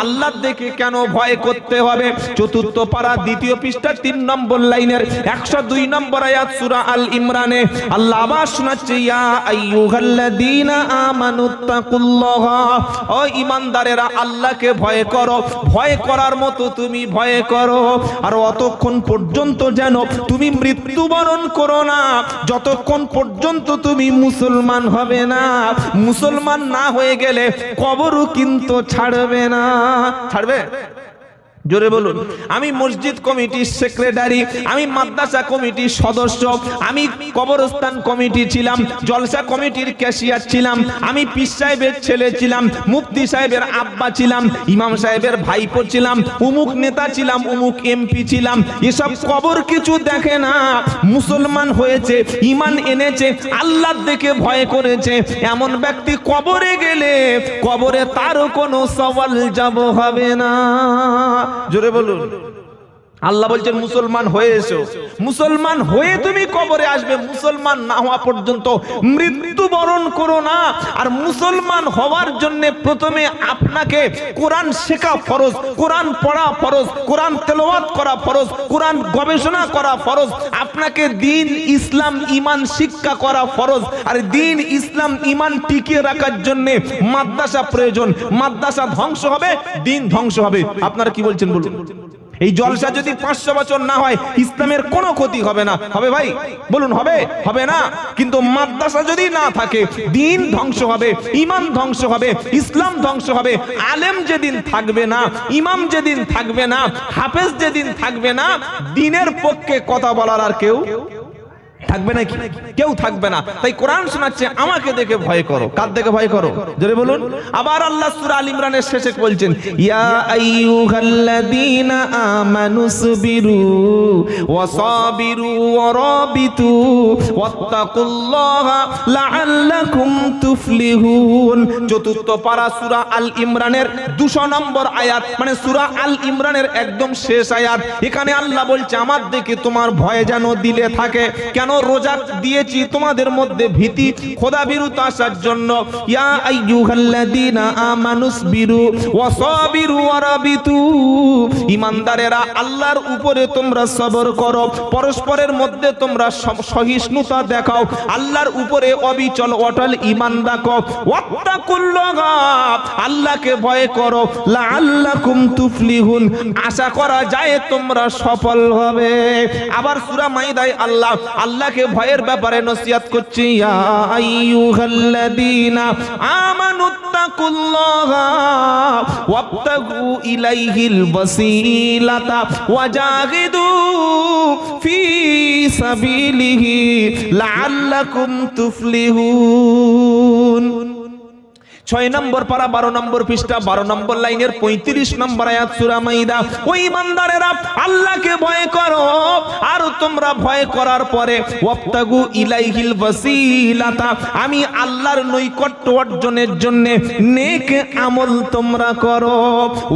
আল্লাহ দেখে কেন ভয় করতে হবে? চতুর্থ পারা 2 পৃষ্ঠা 3 নম্বর লাইনের 102 নম্বর আয়াত সূরা আল ইমরানে আল্লাহ আবার শোনাচ্ছে, ইয়া আইয়ুহাল্লাযীনা আমানুত্তাকুল্লাহা, ও ঈমানদারেরা আল্লাহকে ভয় করো, ভয় করার মতো তুমি ভয় করো, আর অতক্ষণ পর্যন্ত যেন তুমি মৃত্যুবরণ করো না, যতক্ষণ পর্যন্ত তুমি মুসলমান হবে না। মুসলমান না হয়ে গেলে কবরও কিন্তু ছাড়বে না। ছাড়বে? জোরে বলুন। আমি মসজিদ কমিটির সেক্রেটারি, আমি মাদ্রাসা কমিটির সদস্য, আমি কবরস্থান কমিটি ছিলাম, জলসা কমিটির ক্যাশিয়ার ছিলাম, আমি পীর সাহেবের ছেলে ছিলাম, মুফতি সাহেবের আব্বা ছিলাম, ইমাম সাহেবের ভাইপো ছিলাম, উমুক নেতা ছিলাম, উমুক এমপি ছিলাম, এসব কবর কিছু দেখে না। মুসলমান হয়েছে, ঈমান এনেছে, আল্লাহ দেখে ভয় করেছে, এমন ব্যক্তি কবরে গেলে কবরে তারও কোনো সওয়াল জবাব হবে না। জোরে বলুন। আল্লাহ বলছেন মুসলমান হয়ে এসো, মুসলমান হয়ে তুমি কবরে আসবে, মুসলমান না হওয়া পর্যন্ত মৃত্যুবরণ করো না। আর মুসলমান হওয়ার জন্য প্রথমে আপনাকে কোরআন শেখা ফরজ, কোরআন পড়া ফরজ, কোরআন তেলাওয়াত করা ফরজ, কোরআন গবেষণা করা ফরজ, আপনাকে দ্বীন ইসলাম ঈমান শিক্ষা করা ফরজ। আর দ্বীন ইসলাম ঈমান টিকিয়ে রাখার জন্য মাদ্রাসা প্রয়োজন। মাদ্রাসা ধ্বংস হবে, দ্বীন ধ্বংস হবে। আপনারা কি বলছেন বলুন? এই জলসা যদি 500 বছর না হয় ইসলামের কোনো ক্ষতি হবে না। হবে ভাই? বলুন হবে? হবে না। কিন্তু মাদ্রাসা যদি না থাকে দ্বীন ধ্বংস হবে, ঈমান ধ্বংস হবে, ইসলাম ধ্বংস হবে। আলেম যেদিন থাকবে না, ইমাম যেদিন থাকবে না, হাফেজ যেদিন থাকবে না, দ্বীনের পক্ষে কথা বলার আর কেউ থাকবে নাকি? কেউ থাকবে না। তাই কোরআন শোনাচ্ছে আমাকে দেখে ভয় করো। কার দেখে ভয় করো? জোরে বলুন। আবার আল্লাহ সূরা আল ইমরানের শেষে বলছেন, ইয়া আইয়ুহাল্লাযীনা আমানুসবিরু ওয়া সাবিরু ওয়া রাবিতু ওয়াত্তাকুল্লাহা লাআল্লাকুম তুফলিহুন। চতুর্থ পারা সূরা আল ইমরানের 200 নম্বর আয়াত, মানে সূরা আল ইমরানের একদম শেষ আয়াত। এখানে আল্লাহ বলছে আমার দেখে তোমার ভয় যেন দিলে থাকে। কেন? রোজা দিয়েছি তোমাদের মধ্যে ভীতি, খোদাভীরুতা আসার জন্য। ইয়া আইয়ুহাল্লাযীনা আমানুসবিরু ওয়া সাবিরু ওয়া রাবিতু। ঈমানদারেরা আল্লাহর উপরে তোমরা সবর করো, পরস্পরের মধ্যে তোমরা সহিষ্ণুতা দেখাও, আল্লাহর উপরে অবিচল অটল ঈমান রাখো। ওয়াত্তাকুল্লাহা, আল্লাহকে ভয় করো। লাআল্লাকুম তুফলিহুন, আশা করা যায় তোমরা সফল হবে। আবার সূরা মাইদায় আল্লাহকে ভয়ের ব্যাপারে নসিহত করছি, ইয়া আইয়ুহাল্লাযীনা আমানুত্তাকুল্লাহা ওয়াবতাগু ইলাইহিল ওয়াসিলাতা ওয়াজাহিদু ফি সাবিলিহি লাআল্লাকুম তুফলিহুন। 6 নম্বর পারা 12 নম্বর পৃষ্ঠা 12 নম্বর লাইনের 35 নম্বর আয়াত সূরা মাইদা। ওই ঈমানদারেরা আল্লাহকে ভয় করো, আর তোমরা ভয় করার পরে ওয়াবতাগু ইলাইহিল ওয়াসিলাতা, আমি আল্লাহর নৈকট্য অর্জনের জন্য নেক আমল তোমরা করো।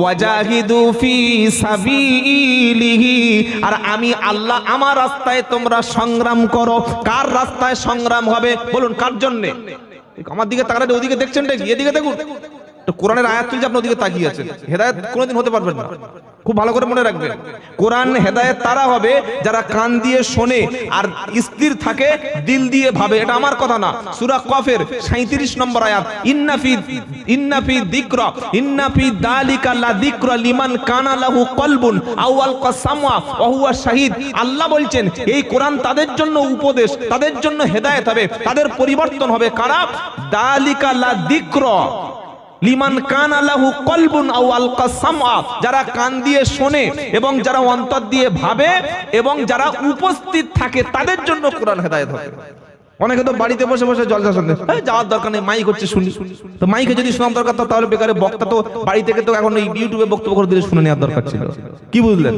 ওয়াজাহিদু ফি সাবিলিহি, আর আমি আল্লাহ আমার রাস্তায় তোমরা সংগ্রাম করো। কার রাস্তায় সংগ্রাম হবে? বলুন কার জন্য? আমার দিকে তাকালে ওদিকে দেখছেন নাকি? এদিকে দেখুন। তো কোরআনের আয়াত তুলছে আপনি ওদিকে তাকিয়ে আছেন, হেদায়েত কোনোদিন হতে পারবেন না। খুব ভালো করে মনে রাখবেন, কোরআন হেদায়েত তারা হবে যারা কান দিয়ে শোনে আর স্থির থাকে, দিল দিয়ে ভাবে। এটা আমার কথা না, সূরা কফের 37 নম্বর আয়াত, ইন্না ফি যিকরা ইন্না ফি যালিকা লা যিকরা লিমান কানা লাহু কলবুন আও আলকা সামআ ওয়া হুয়া শাহীদ। আল্লাহ বলছেন এই কোরআন তাদের জন্য উপদেশ, তাদের জন্য হেদায়েত হবে, তাদের পরিবর্তন হবে। কারা? যালিকা লা যিকরা লিমান কানা লাহু কলবুন আও আলকা সামআ, যারা কান দিয়ে শোনে এবং যারা অন্তর দিয়ে ভাবে এবং যারা উপস্থিত থাকে তাদের জন্য কোরআন হেদায়েত হবে। অনেকে তো বাড়িতে বসে বসে জলসা শুনতে, যাওয়ার দরকার নেই, মাইক হচ্ছে শুনি। তো মাইকে যদি শোনার দরকার তাহলে বেকারে বক্তা তো বাড়ি থেকে তো এখন ইউটিউবে বক্তব্য করে দিলে শুনে নেওয়ার দরকার ছিল। কি বুঝলেন?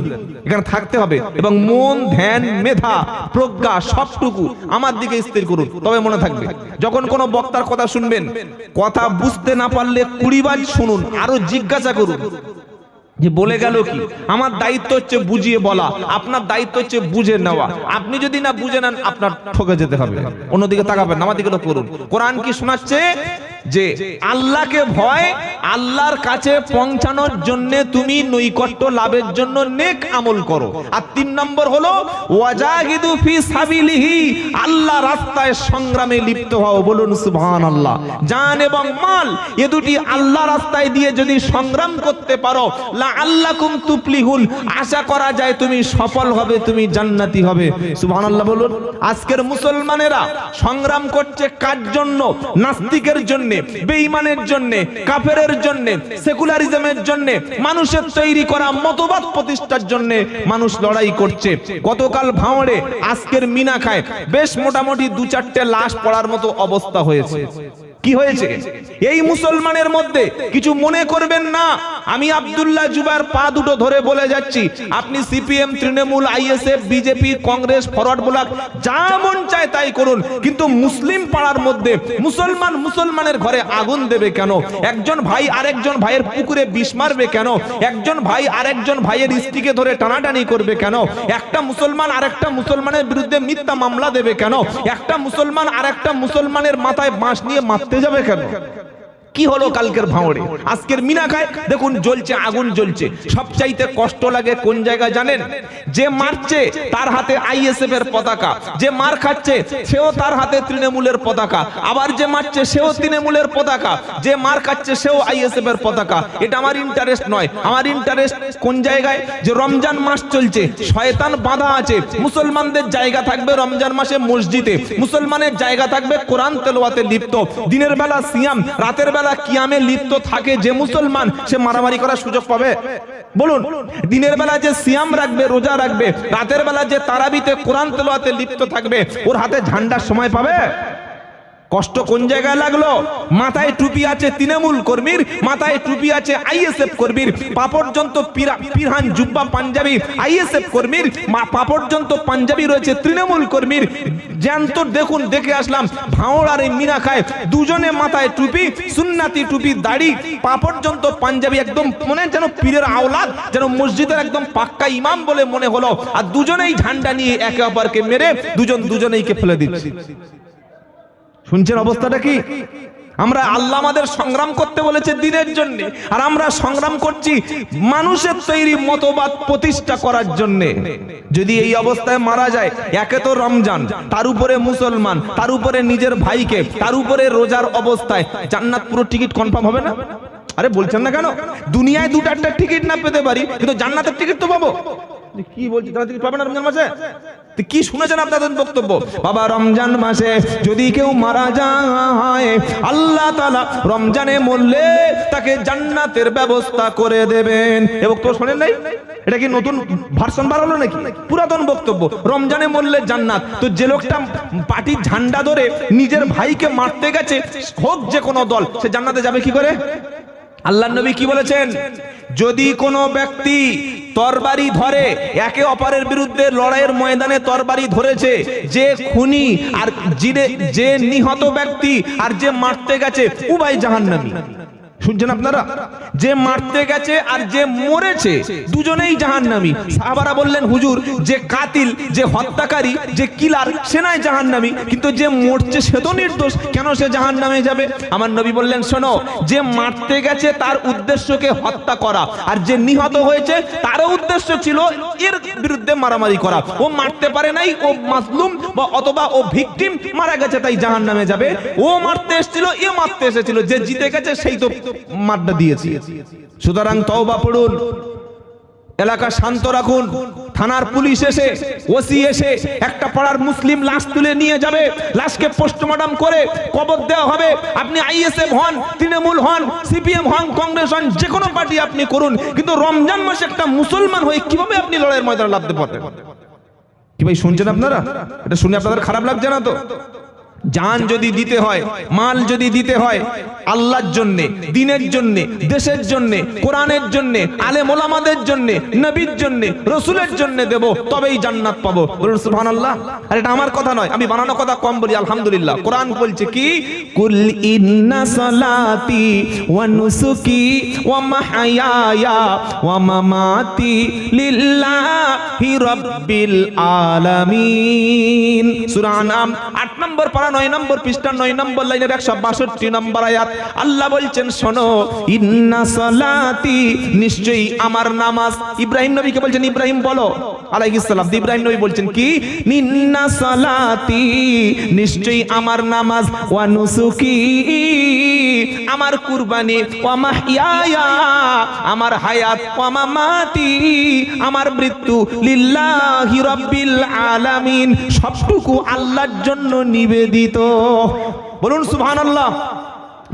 এখানে থাকতে হবে এবং মন, ধ্যান, মেধা, প্রজ্ঞা সবটুকু আমার দিকে স্থির করুন, তবে মনে থাকবে। যখন কোনো বক্তার কথা শুনবেন, কথা বুঝতে না পারলে 20 বার শুনুন, আরো জিজ্ঞাসা করুন যে বলে গেল কি। আমার দায়িত্ব হচ্ছে বুঝিয়ে বলা, আপনার দায়িত্ব হচ্ছে বুঝে নেওয়া। আপনি যদি না বুঝে নেন আপনার ঠকে যেতে হবে, অন্যদিকে তাকাবেন না, আমার দিকে করুন। কোরআন কি শোনাচ্ছে? যে আল্লাহকে ভয়, আল্লাহর কাছে পৌঁছানোর জন্য তুমি নৈকট্য লাভের জন্য নেক আমল করো। আর 3 নম্বর হলো ওয়াজাহিদু ফি সাবিলিহি, আল্লাহ রাস্তায় সংগ্রামে লিপ্ত হও। বলুন সুবহানাল্লাহ। জান এবং মাল এ দুটি আল্লাহ রাস্তায় দিয়ে যদি সংগ্রাম করতে পারো, লাআল্লাকুম তুফলিহুন, আশা করা যায় তুমি সফল হবে, তুমি জান্নাতি হবে। সুবহানাল্লাহ বলুন। আজকের মুসলমানেরা সংগ্রাম করছে কার জন্য? নাস্তিকের জন্য, বেঈমানের জন্য, কাফেরের জন্য, সেকুলারিজমের জন্য, মানুষের তৈরি করা মতবাদ প্রতিষ্ঠার জন্য মানুষ লড়াই করছে। গতকাল ভাঁড়ে, আজকের মিনাখায় বেশ মোটামুটি 2-4টে লাশ পড়ার মতো অবস্থা হয়েছে। কি হয়েছে? এই মুসলমানের মধ্যে কিছু মনে করবেন না, আমি আব্দুল্লাহ জুবার পা দুটো ধরে বলে যাচ্ছি, আপনি CPM, Trinamool, ISF, BJP, Congress, forward block যা মন চায় তাই করুন, কিন্তু মুসলিম পাড়ার মধ্যে মুসলমানের ঘরে আগুন দেবে কেন? একজন ভাই আরেকজন ভাইয়ের পুকুরে বিষ মারবে কেন? একজন ভাই আরেকজন ভাইয়ের স্ত্রীকে ধরে টানাটানি করবে কেন? একটা মুসলমান আরেকটা মুসলমানের বিরুদ্ধে মিথ্যা মামলা দেবে কেন? একটা মুসলমান আরেকটা মুসলমানের মাথায় বাঁশ নিয়ে যাবে কেন? কি হলো কালকের ভাঁড়ে? আজকের মিনাখায় দেখুন জ্বলছে, আগুন জ্বলছে। সবচাইতে কষ্ট লাগে কোন জায়গায় জানেন? যে মারছে তার হাতে আইএসএফ এর পতাকা, যে মার খাচ্ছে সেও তার হাতে তৃণমূলের পতাকা, আবার যে মারছে সেও তৃণমূলের পতাকা, যে মার খাচ্ছে সেও আইএসএফ এর পতাকা। এটা আমার ইন্টারেস্ট নয়। আমার ইন্টারেস্ট কোন জায়গায়? যে রমজান মাস চলছে, শয়তান বাঁধা আছে। মুসলমানদের জায়গা থাকবে রমজান মাসে মসজিদে, মুসলমানের জায়গা থাকবে কোরআন তেলাওয়াতে লিপ্ত। দিনের বেলা সিয়াম, রাতের বেলা কিয়ামে লিপ্ত থাকে যে মুসলমান, সে মারামারি করার সুযোগ পাবে? বলুন। দিনের বেলা যে সিয়াম রাখবে, রোজা রাখবে, রাতের বেলা যে তারাবিতে কোরআন তেলাওয়াতে লিপ্ত থাকবে, ওর হাতে ঝান্ডার সময় পাবে? কষ্ট কোন জায়গায় লাগলো? মাথায় টুপি আছে তৃণমূল কর্মীর, মাথায় টুপি আছে আইএসএফ কর্মীর, পাপড়জন্ত পিরহান জুব্বা পাঞ্জাবি আইএসএফ কর্মীর, পাপড়জন্ত পাঞ্জাবি রয়েছে তৃণমূল কর্মীর। জ্যান্ত দেখুন, দেখে আসলাম ভাঁড় আর এই মিনাখায় দুজনে মাথায় টুপি, সুন্নাতি টুপি, দাড়ি, পাপড়জন্ত পাঞ্জাবি, একদম মনে যেন পীরের আওলাদ, যেন মসজিদের একদম পাক্কা ইমাম বলে মনে হলো। আর দুজনেই ঝান্ডা নিয়ে একে অপরকে মেরে দুজনেইকে ফেলে দিচ্ছে। শুনছেন অবস্থাটা কি? আমরা আল্লাহ আমাদের সংগ্রাম করতে বলেছে দিনের জন্য, আর আমরা সংগ্রাম করছি মানুষের তৈরি মতবাদ প্রতিষ্ঠা করার জন্য। যদি এই অবস্থায় মারা যায়, একে তো রমজান, তার উপরে মুসলমান, তার উপরে নিজের ভাইকে, তার উপরে রোজার অবস্থায়, জান্নাত পুরো টিকিট কনফার্ম হবে না? আরে বলছেন না কেন? দুনিয়ায় 2-4টা টিকিট না পেতে পারি, কিন্তু জান্নাতের টিকিট তো পাবো। কি বলছি, জান্নাতের পাবে না রমজান মাসে? কি শুনেছেন আপনাদের বক্তব্য? বাবা রমজান মাসে যদি কেউ মারা যায়, আল্লাহ তাআলা রমজানে মরলে তাকে জান্নাতের ব্যবস্থা করে দেবেন। এ বক্তব্য শোনেন নাই? এটা কি নতুন ভার্সন বার হলো নাকি? পুরাতন বক্তব্য। রমজানে মরলে জান্নাত। তো যে লোকটা পার্টির ঝান্ডা ধরে নিজের ভাইকে মারতে গেছে, হোক যে কোনো দল, সে জান্নাতে যাবে কি করে? আল্লাহর নবী কি বলেছেন? যদি কোনো ব্যক্তি তরবারি ধরে, একে অপরের বিরুদ্ধে লড়াইয়ের ময়দানে তরবারি ধরেছে, যে খুনি আর যে নিহত ব্যক্তি আর যে মারতে গেছে, উভয় জাহান্নামী। শুনছেন আপনারা? যে মারতে গেছে আর যে মরেছে দুজনেই জাহান্নামী। সাহাবারা বললেন হুজুর, যে কাতিল, যে হত্যাকারী, যে কিলার সে নয় জাহান্নামী, কিন্তু যে মরছে সে তো নির্দোষ, কেন সে জাহান্নামে যাবে? আমার নবী বললেন, শোনো, যে মারতে গেছে তার উদ্দেশ্যকে হত্যা করা, আর যে নিহত হয়েছে তারও উদ্দেশ্য ছিল এর বিরুদ্ধে মারামারি করা। ও মারতে পারে নাই, ও মাজলুম বা অথবা ও ভিকটিম, মারা গেছে তাই জাহান্নামে যাবে। ও মারতে এসেছিল, এ মারতে এসেছিল, যে জিতে গেছে সেই তো মারটা দিয়েছে। সুতরাং তওবা পড়ুন, এলাকা শান্ত রাখুন। থানার পুলিশ এসে, ওসি এসে একটা পাড়ার মুসলিম লাশ তুলে নিয়ে যাবে, লাশকে পোস্টমর্টম করে কবর দেওয়া হবে। আপনি আইএসএফ হন, তৃণমূল হন, সিপিএম হন, কংগ্রেস হন, যে কোনো পার্টি আপনি করুন, কিন্তু রমজান মাসে একটা মুসলমান হয়ে কিভাবে আপনি লড়াইয়ের ময়দানে লাফতে পারবেন? কি ভাই শুনছেন আপনারা? এটা শুনে আপনাদের খারাপ লাগছে না তো? জান যদি দিতে হয়, মাল যদি দিতে হয় আল্লাহর জন্য, দ্বীনের জন্য, দেশের জন্য, কোরআনের জন্য, আলেম ওলামাদের জন্য, নবীর জন্য, রাসূলের জন্য দেব, তবেই জান্নাত পাবো। বলুন সুবহানাল্লাহ। আর এটা আমার কথা নয়, আমি বানানো কথা কম বলি, আলহামদুলিল্লাহ। কোরআন বলছে কি, কুল ইন্না সালাতি ওয়া নুসুকি ওয়া মাহইয়ায়া ওয়া মামাতি লিল্লাহি রাব্বিল আলামিন। সূরা আনআম 8 নম্বর পারা 9 নম্বর পৃষ্ঠা 9 নম্বর লাইনের 162 নম্বর আয়াত। আল্লাহ বলছেন, শোনো, ইন্না সালাতি, নিশ্চয়ই আমার নামাজ। ইব্রাহিম নবীকে বলছেন, ইব্রাহিম বলো আলাইহিস সালাম। ইব্রাহিম নবী বলছেন কি, ইন্না সালাতি, নিশ্চয়ই আমার নামাজ, ওয়া নুসুকি, আমার কুরবানি, ওয়া মাহইয়ায়া, আমার হায়াত, ওয়া মামাতি, আমার মৃত্যু, লিল্লাহি রাব্বিল আলামিন, সবটুকু আল্লাহর জন্য নিবেদিত। বলুন সুবহানাল্লাহ।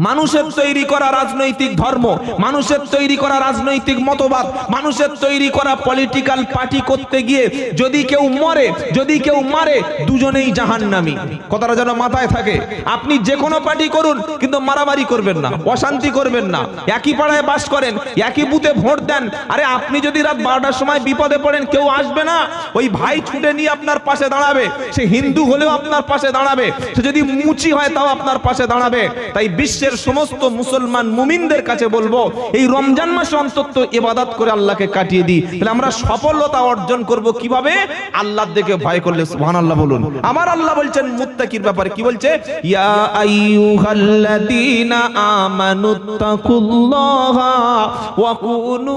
মানুষের তৈরি করা রাজনৈতিক ধর্ম, মানুষের তৈরি করা রাজনৈতিক মতবাদ, মানুষের তৈরি করা পলিটিক্যাল পার্টি করতে গিয়ে যদি কেউ মরে, যদি কেউ মারে, দুজনেই জাহান্নামী। কথাটা যেন মাথায় থাকে। আপনি যে কোনো পার্টি করুন, কিন্তু মারামারি করবেন না, অশান্তি করবেন না। একই পাড়ায় বাস করেন, একই বুথে ভোট দেন, আরে আপনি যদি রাত 12টার সময় বিপদে পড়েন, কেউ আসবে না? ওই ভাই ছুটে নিয়ে আপনার পাশে দাঁড়াবে। সে হিন্দু হলেও আপনার পাশে দাঁড়াবে, সে যদি মুচি হয় তাও আপনার পাশে দাঁড়াবে। তাই বিশ্বের সমস্ত মুসলমান মুমিনদের কাছে বলবো, এই রমজান মাসে অন্তত ইবাদত করে আল্লাহকে কাটিয়ে দিই। তাহলে আমরা সফলতা অর্জন করব কিভাবে? আল্লাহর দিকে ভয় করলে। সুবহানাল্লাহ বলুন। আমার আল্লাহ বলছেন মুত্তাকির ব্যাপারে কি বলছে, ইয়া আইয়ুহাল্লাযীনা আমানুত্তাকুল্লাহা ওয়া কুনু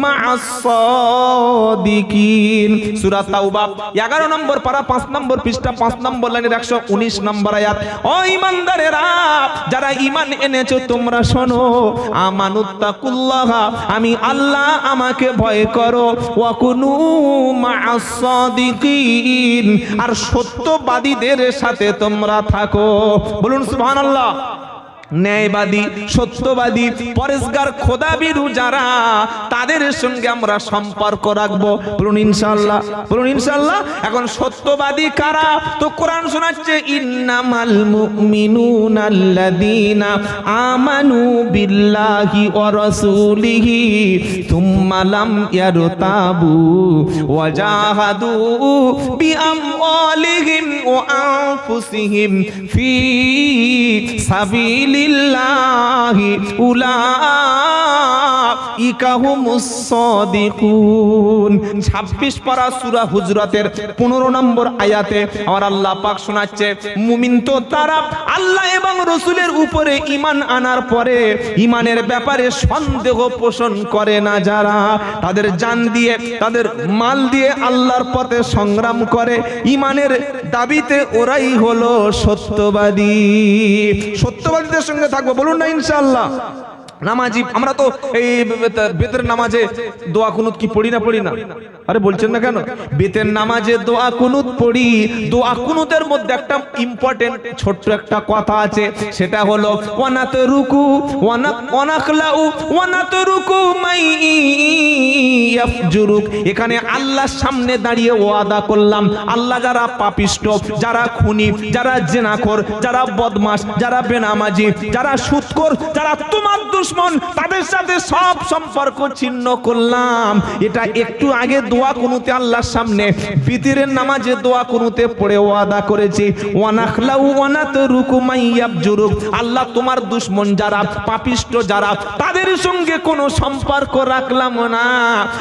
মা'আস সাদিকিন। সূরা তাওবা 11 নম্বর পারা 5 নম্বর পৃষ্ঠা 5 নম্বর লাইনের 119 নম্বর আয়াত। ও ঈমানদারেরা, যারা ঈমান এনেছো তোমরা শোনো, আমানুত্তাকুল্লাহ, আমি আল্লাহ, আমাকে ভয় করো, ওয়া কুনু মা'আস সাদিকিন, আর সত্যবাদীদের সাথে তোমরা থাকো। বলুন সুবহানাল্লাহ। ন্যায়বাদী, সত্যবাদী, পরেশগার, খোদাবিরু যারা, তাদের সঙ্গে আমরা সম্পর্ক রাখবো। বলুন ইনশাআল্লাহ, বলুন ইনশাআল্লাহ। এখন সত্যবাদী কারা? তো কোরআন শোনাচ্ছে, ইন্নামাল মুমিনুনা আল্লাযীনা আমানু বিল্লাহি ওয়া রাসূলিহি থুম্মা লাম ইয়ারতাবু ওয়া জাহাদু বিআমওয়ালিহিম ওয়া আনফুসিহিম ফি সাবিলি উলাইকা হুমুস সাদিকুন। 26 পারা সূরা হুজরাতের 15 নম্বর আয়াতে আমার আল্লাহ পাক শোনাচ্ছে, মুমিন তো তারা আল্লাহ এবং রাসূলের উপরে ঈমান আনার পরে ঈমানের ব্যাপারে সন্দেহ পোষণ করে না যারা, তাদের জান দিয়ে, তাদের মাল দিয়ে আল্লাহর পথে সংগ্রাম করে, ঈমানের দাবিতে ওরাই হলো সত্যবাদী। সত্যবাদীদের সঙ্গে থাকবো। বলুন না ইনশাআল্লাহ। নামাজি আমরা তো এই বেতের নামাজে দোয়া কুনুত কি পড়ি না? পড়ি না? আরে বলছেন না কেন? বেতের নামাজে দোয়া কুনুত পড়ি। দোয়া কুনুতের মধ্যে একটা ইম্পর্টেন্ট ছোট্ট একটা কথা আছে, সেটা হলো ওয়ানাতরুকু ওয়ানাখলাউ ওয়ানাতরুকু মাই ইয়াফজুরুক। এখানে আল্লাহর সামনে দাঁড়িয়ে ওয়াদা করলাম, আল্লাহ যারা পাপিষ্ট, যারা খুনি, যারা জিনাখোর, যারা বদমাশ, যারা বেনামাজি, যারা সুদখোর, যারা তোমার দুশমন দুশ্মন, তাদের সাথে সব সম্পর্ক ছিন্ন করলাম। এটা একটু আগে দোয়া কুনুতে আল্লাহর সামনে ফিতরের নামাজে দোয়া কুনুতে পড়ে ওয়াদা করেছি, ওয়ানাখলাউ ওয়ানাতরুকু মাইয়াবজুরুক, আল্লাহ তোমার দুশ্মন যারা, পাপিষ্ট যারা, তাদের সঙ্গে কোনো সম্পর্ক রাখলাম না।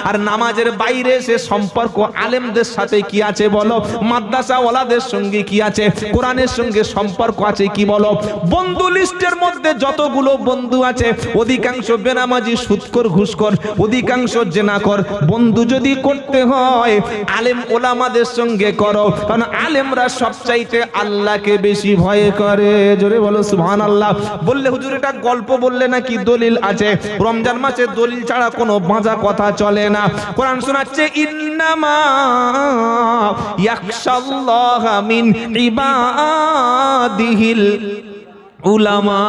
আর নামাজের বাইরে সে সম্পর্ক আলেমদের সাথে কি আছে বলো, মাদ্রাসা ওয়ালাদের সঙ্গে কি আছে, কোরআনের সঙ্গে সম্পর্ক আছে কি বলো। বন্ধু লিস্টের মধ্যে যতগুলো বন্ধু আছে অধিকাংশ বেনামাজি, সুদখোর, ঘুষখোর, অধিকাংশ জেনাখোর। বন্ধু যদি করতে হয় আলেম ওলামাদের সঙ্গে করো, কারণ আলেমরা সবচাইতে আল্লাহকে বেশি ভয় করে। জোরে বলো সুবহানাল্লাহ। বললে হুজুর এটা গল্প বললে নাকি দলিল আছে? রমজান মাসে দলিল ছাড়া কোনো বাঁচা কথা চলে না। কোরআন শোনাচ্ছে ইন্নামা ইয়াখশাল্লাহা মিন ইবাদিহিল উলামা।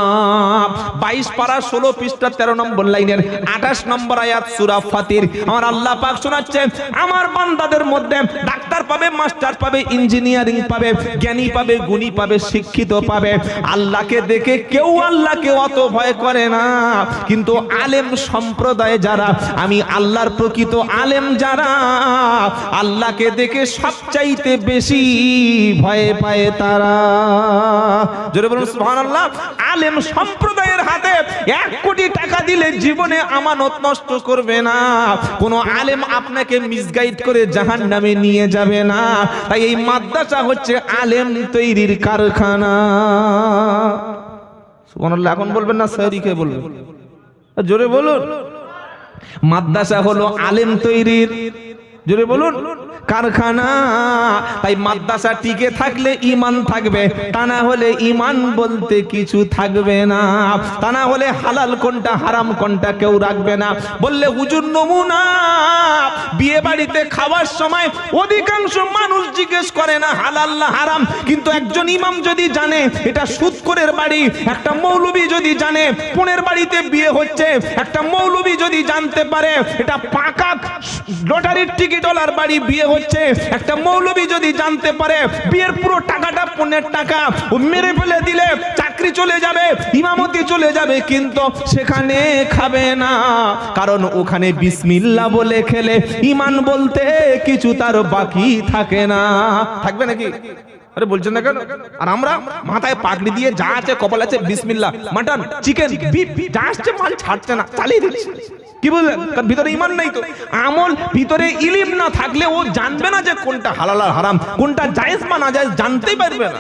22 পারা 16 পৃষ্ঠা 13 নম্বর লাইনের 28 নম্বর আয়াত সূরা ফাতির। আমার আল্লাহ পাক শোনাচ্ছে, আমার বান্দাদের মধ্যে ডাক্তার পাবে, মাস্টার পাবে, ইঞ্জিনিয়ারিং পাবে, জ্ঞানী পাবে, গুণী পাবে, শিক্ষিত পাবে। আল্লাহকে দেখে কেউ আল্লাহকে অত ভয় করে না, কিন্তু আলেম সম্প্রদায় যারা, আমি আল্লাহর প্রকৃত আলেম যারা, আল্লাহকে দেখে সবচাইতে বেশি ভয় পায় তারা। জোরে বলুন সুবহানাল্লাহ। আলেম সম্প্রদায়ের হাতে 1 কোটি টাকা দিলে জীবনে আমানত নষ্ট করবে না। কোন আলেম আপনাকে মিসগাইড করে জাহান্নামে নিয়ে যাবে না। তাই এই মাদ্রাসা হচ্ছে আলেম তৈরির কারখানা। সুবহানাল্লাহ। এখন বলবেন না সারিকে বলবেন, জোরে বলুন। মাদ্রাসা হলো আলেম তৈরির, জোরে বলুন, কারখানা। তাই মাদ্রাসা টিকে থাকলে ঈমান থাকবে, তা না হলে ঈমান বলতে কিছু থাকবে না। তা না হলে হালাল কোনটা হারাম কোনটা কেউ রাখবে না। বললে হুজুর নমুনা, বিয়ে বাড়িতে খাওয়ার সময় অধিকাংশ মানুষ জিজ্ঞেস করে না হালাল না হারাম, কিন্তু একজন ইমাম যদি জানে এটা সুদখোরের বাড়ি, একটা মৌলবি যদি জানে পনের বাড়িতে বিয়ে হচ্ছে, একটা মৌলবি যদি জানতে পারে এটা পাকা লটারির টিকিটওয়ালার বাড়ি বিয়ে হচ্ছে, একটা মৌলবি যদি জানতে পারে বিয়ের পুরো টাকাটা পনের টাকা, ও মেরে ফেলে দিলে চাকরি চলে যাবে, ইমামতি চলে যাবে, কিন্তু সেখানে খাবে না, কারণ ওখানে বিসমিল্লাহ বলে খেলে ঈমান বলতে কিছু তার বাকি থাকে না। থাকবে নাকি? আরে বলছেন না কেন? আর আমরা মাথায় পাগড়ি দিয়ে যা আছে কপাল আছে বিসমিল্লাহ, মাটন, চিকেন, বিফ যা আসছে মাল ছাড়ছে না, চালিয়ে দিচ্ছে। কি বললেন? কারণ ভিতরে ঈমান নাই তো। আমল ভিতরে ইলম না থাকলে ও জানবে না যে কোনটা হালাল আর হারাম, কোনটা জায়েজ বা নাজায়েজ জানতেই পারবে না।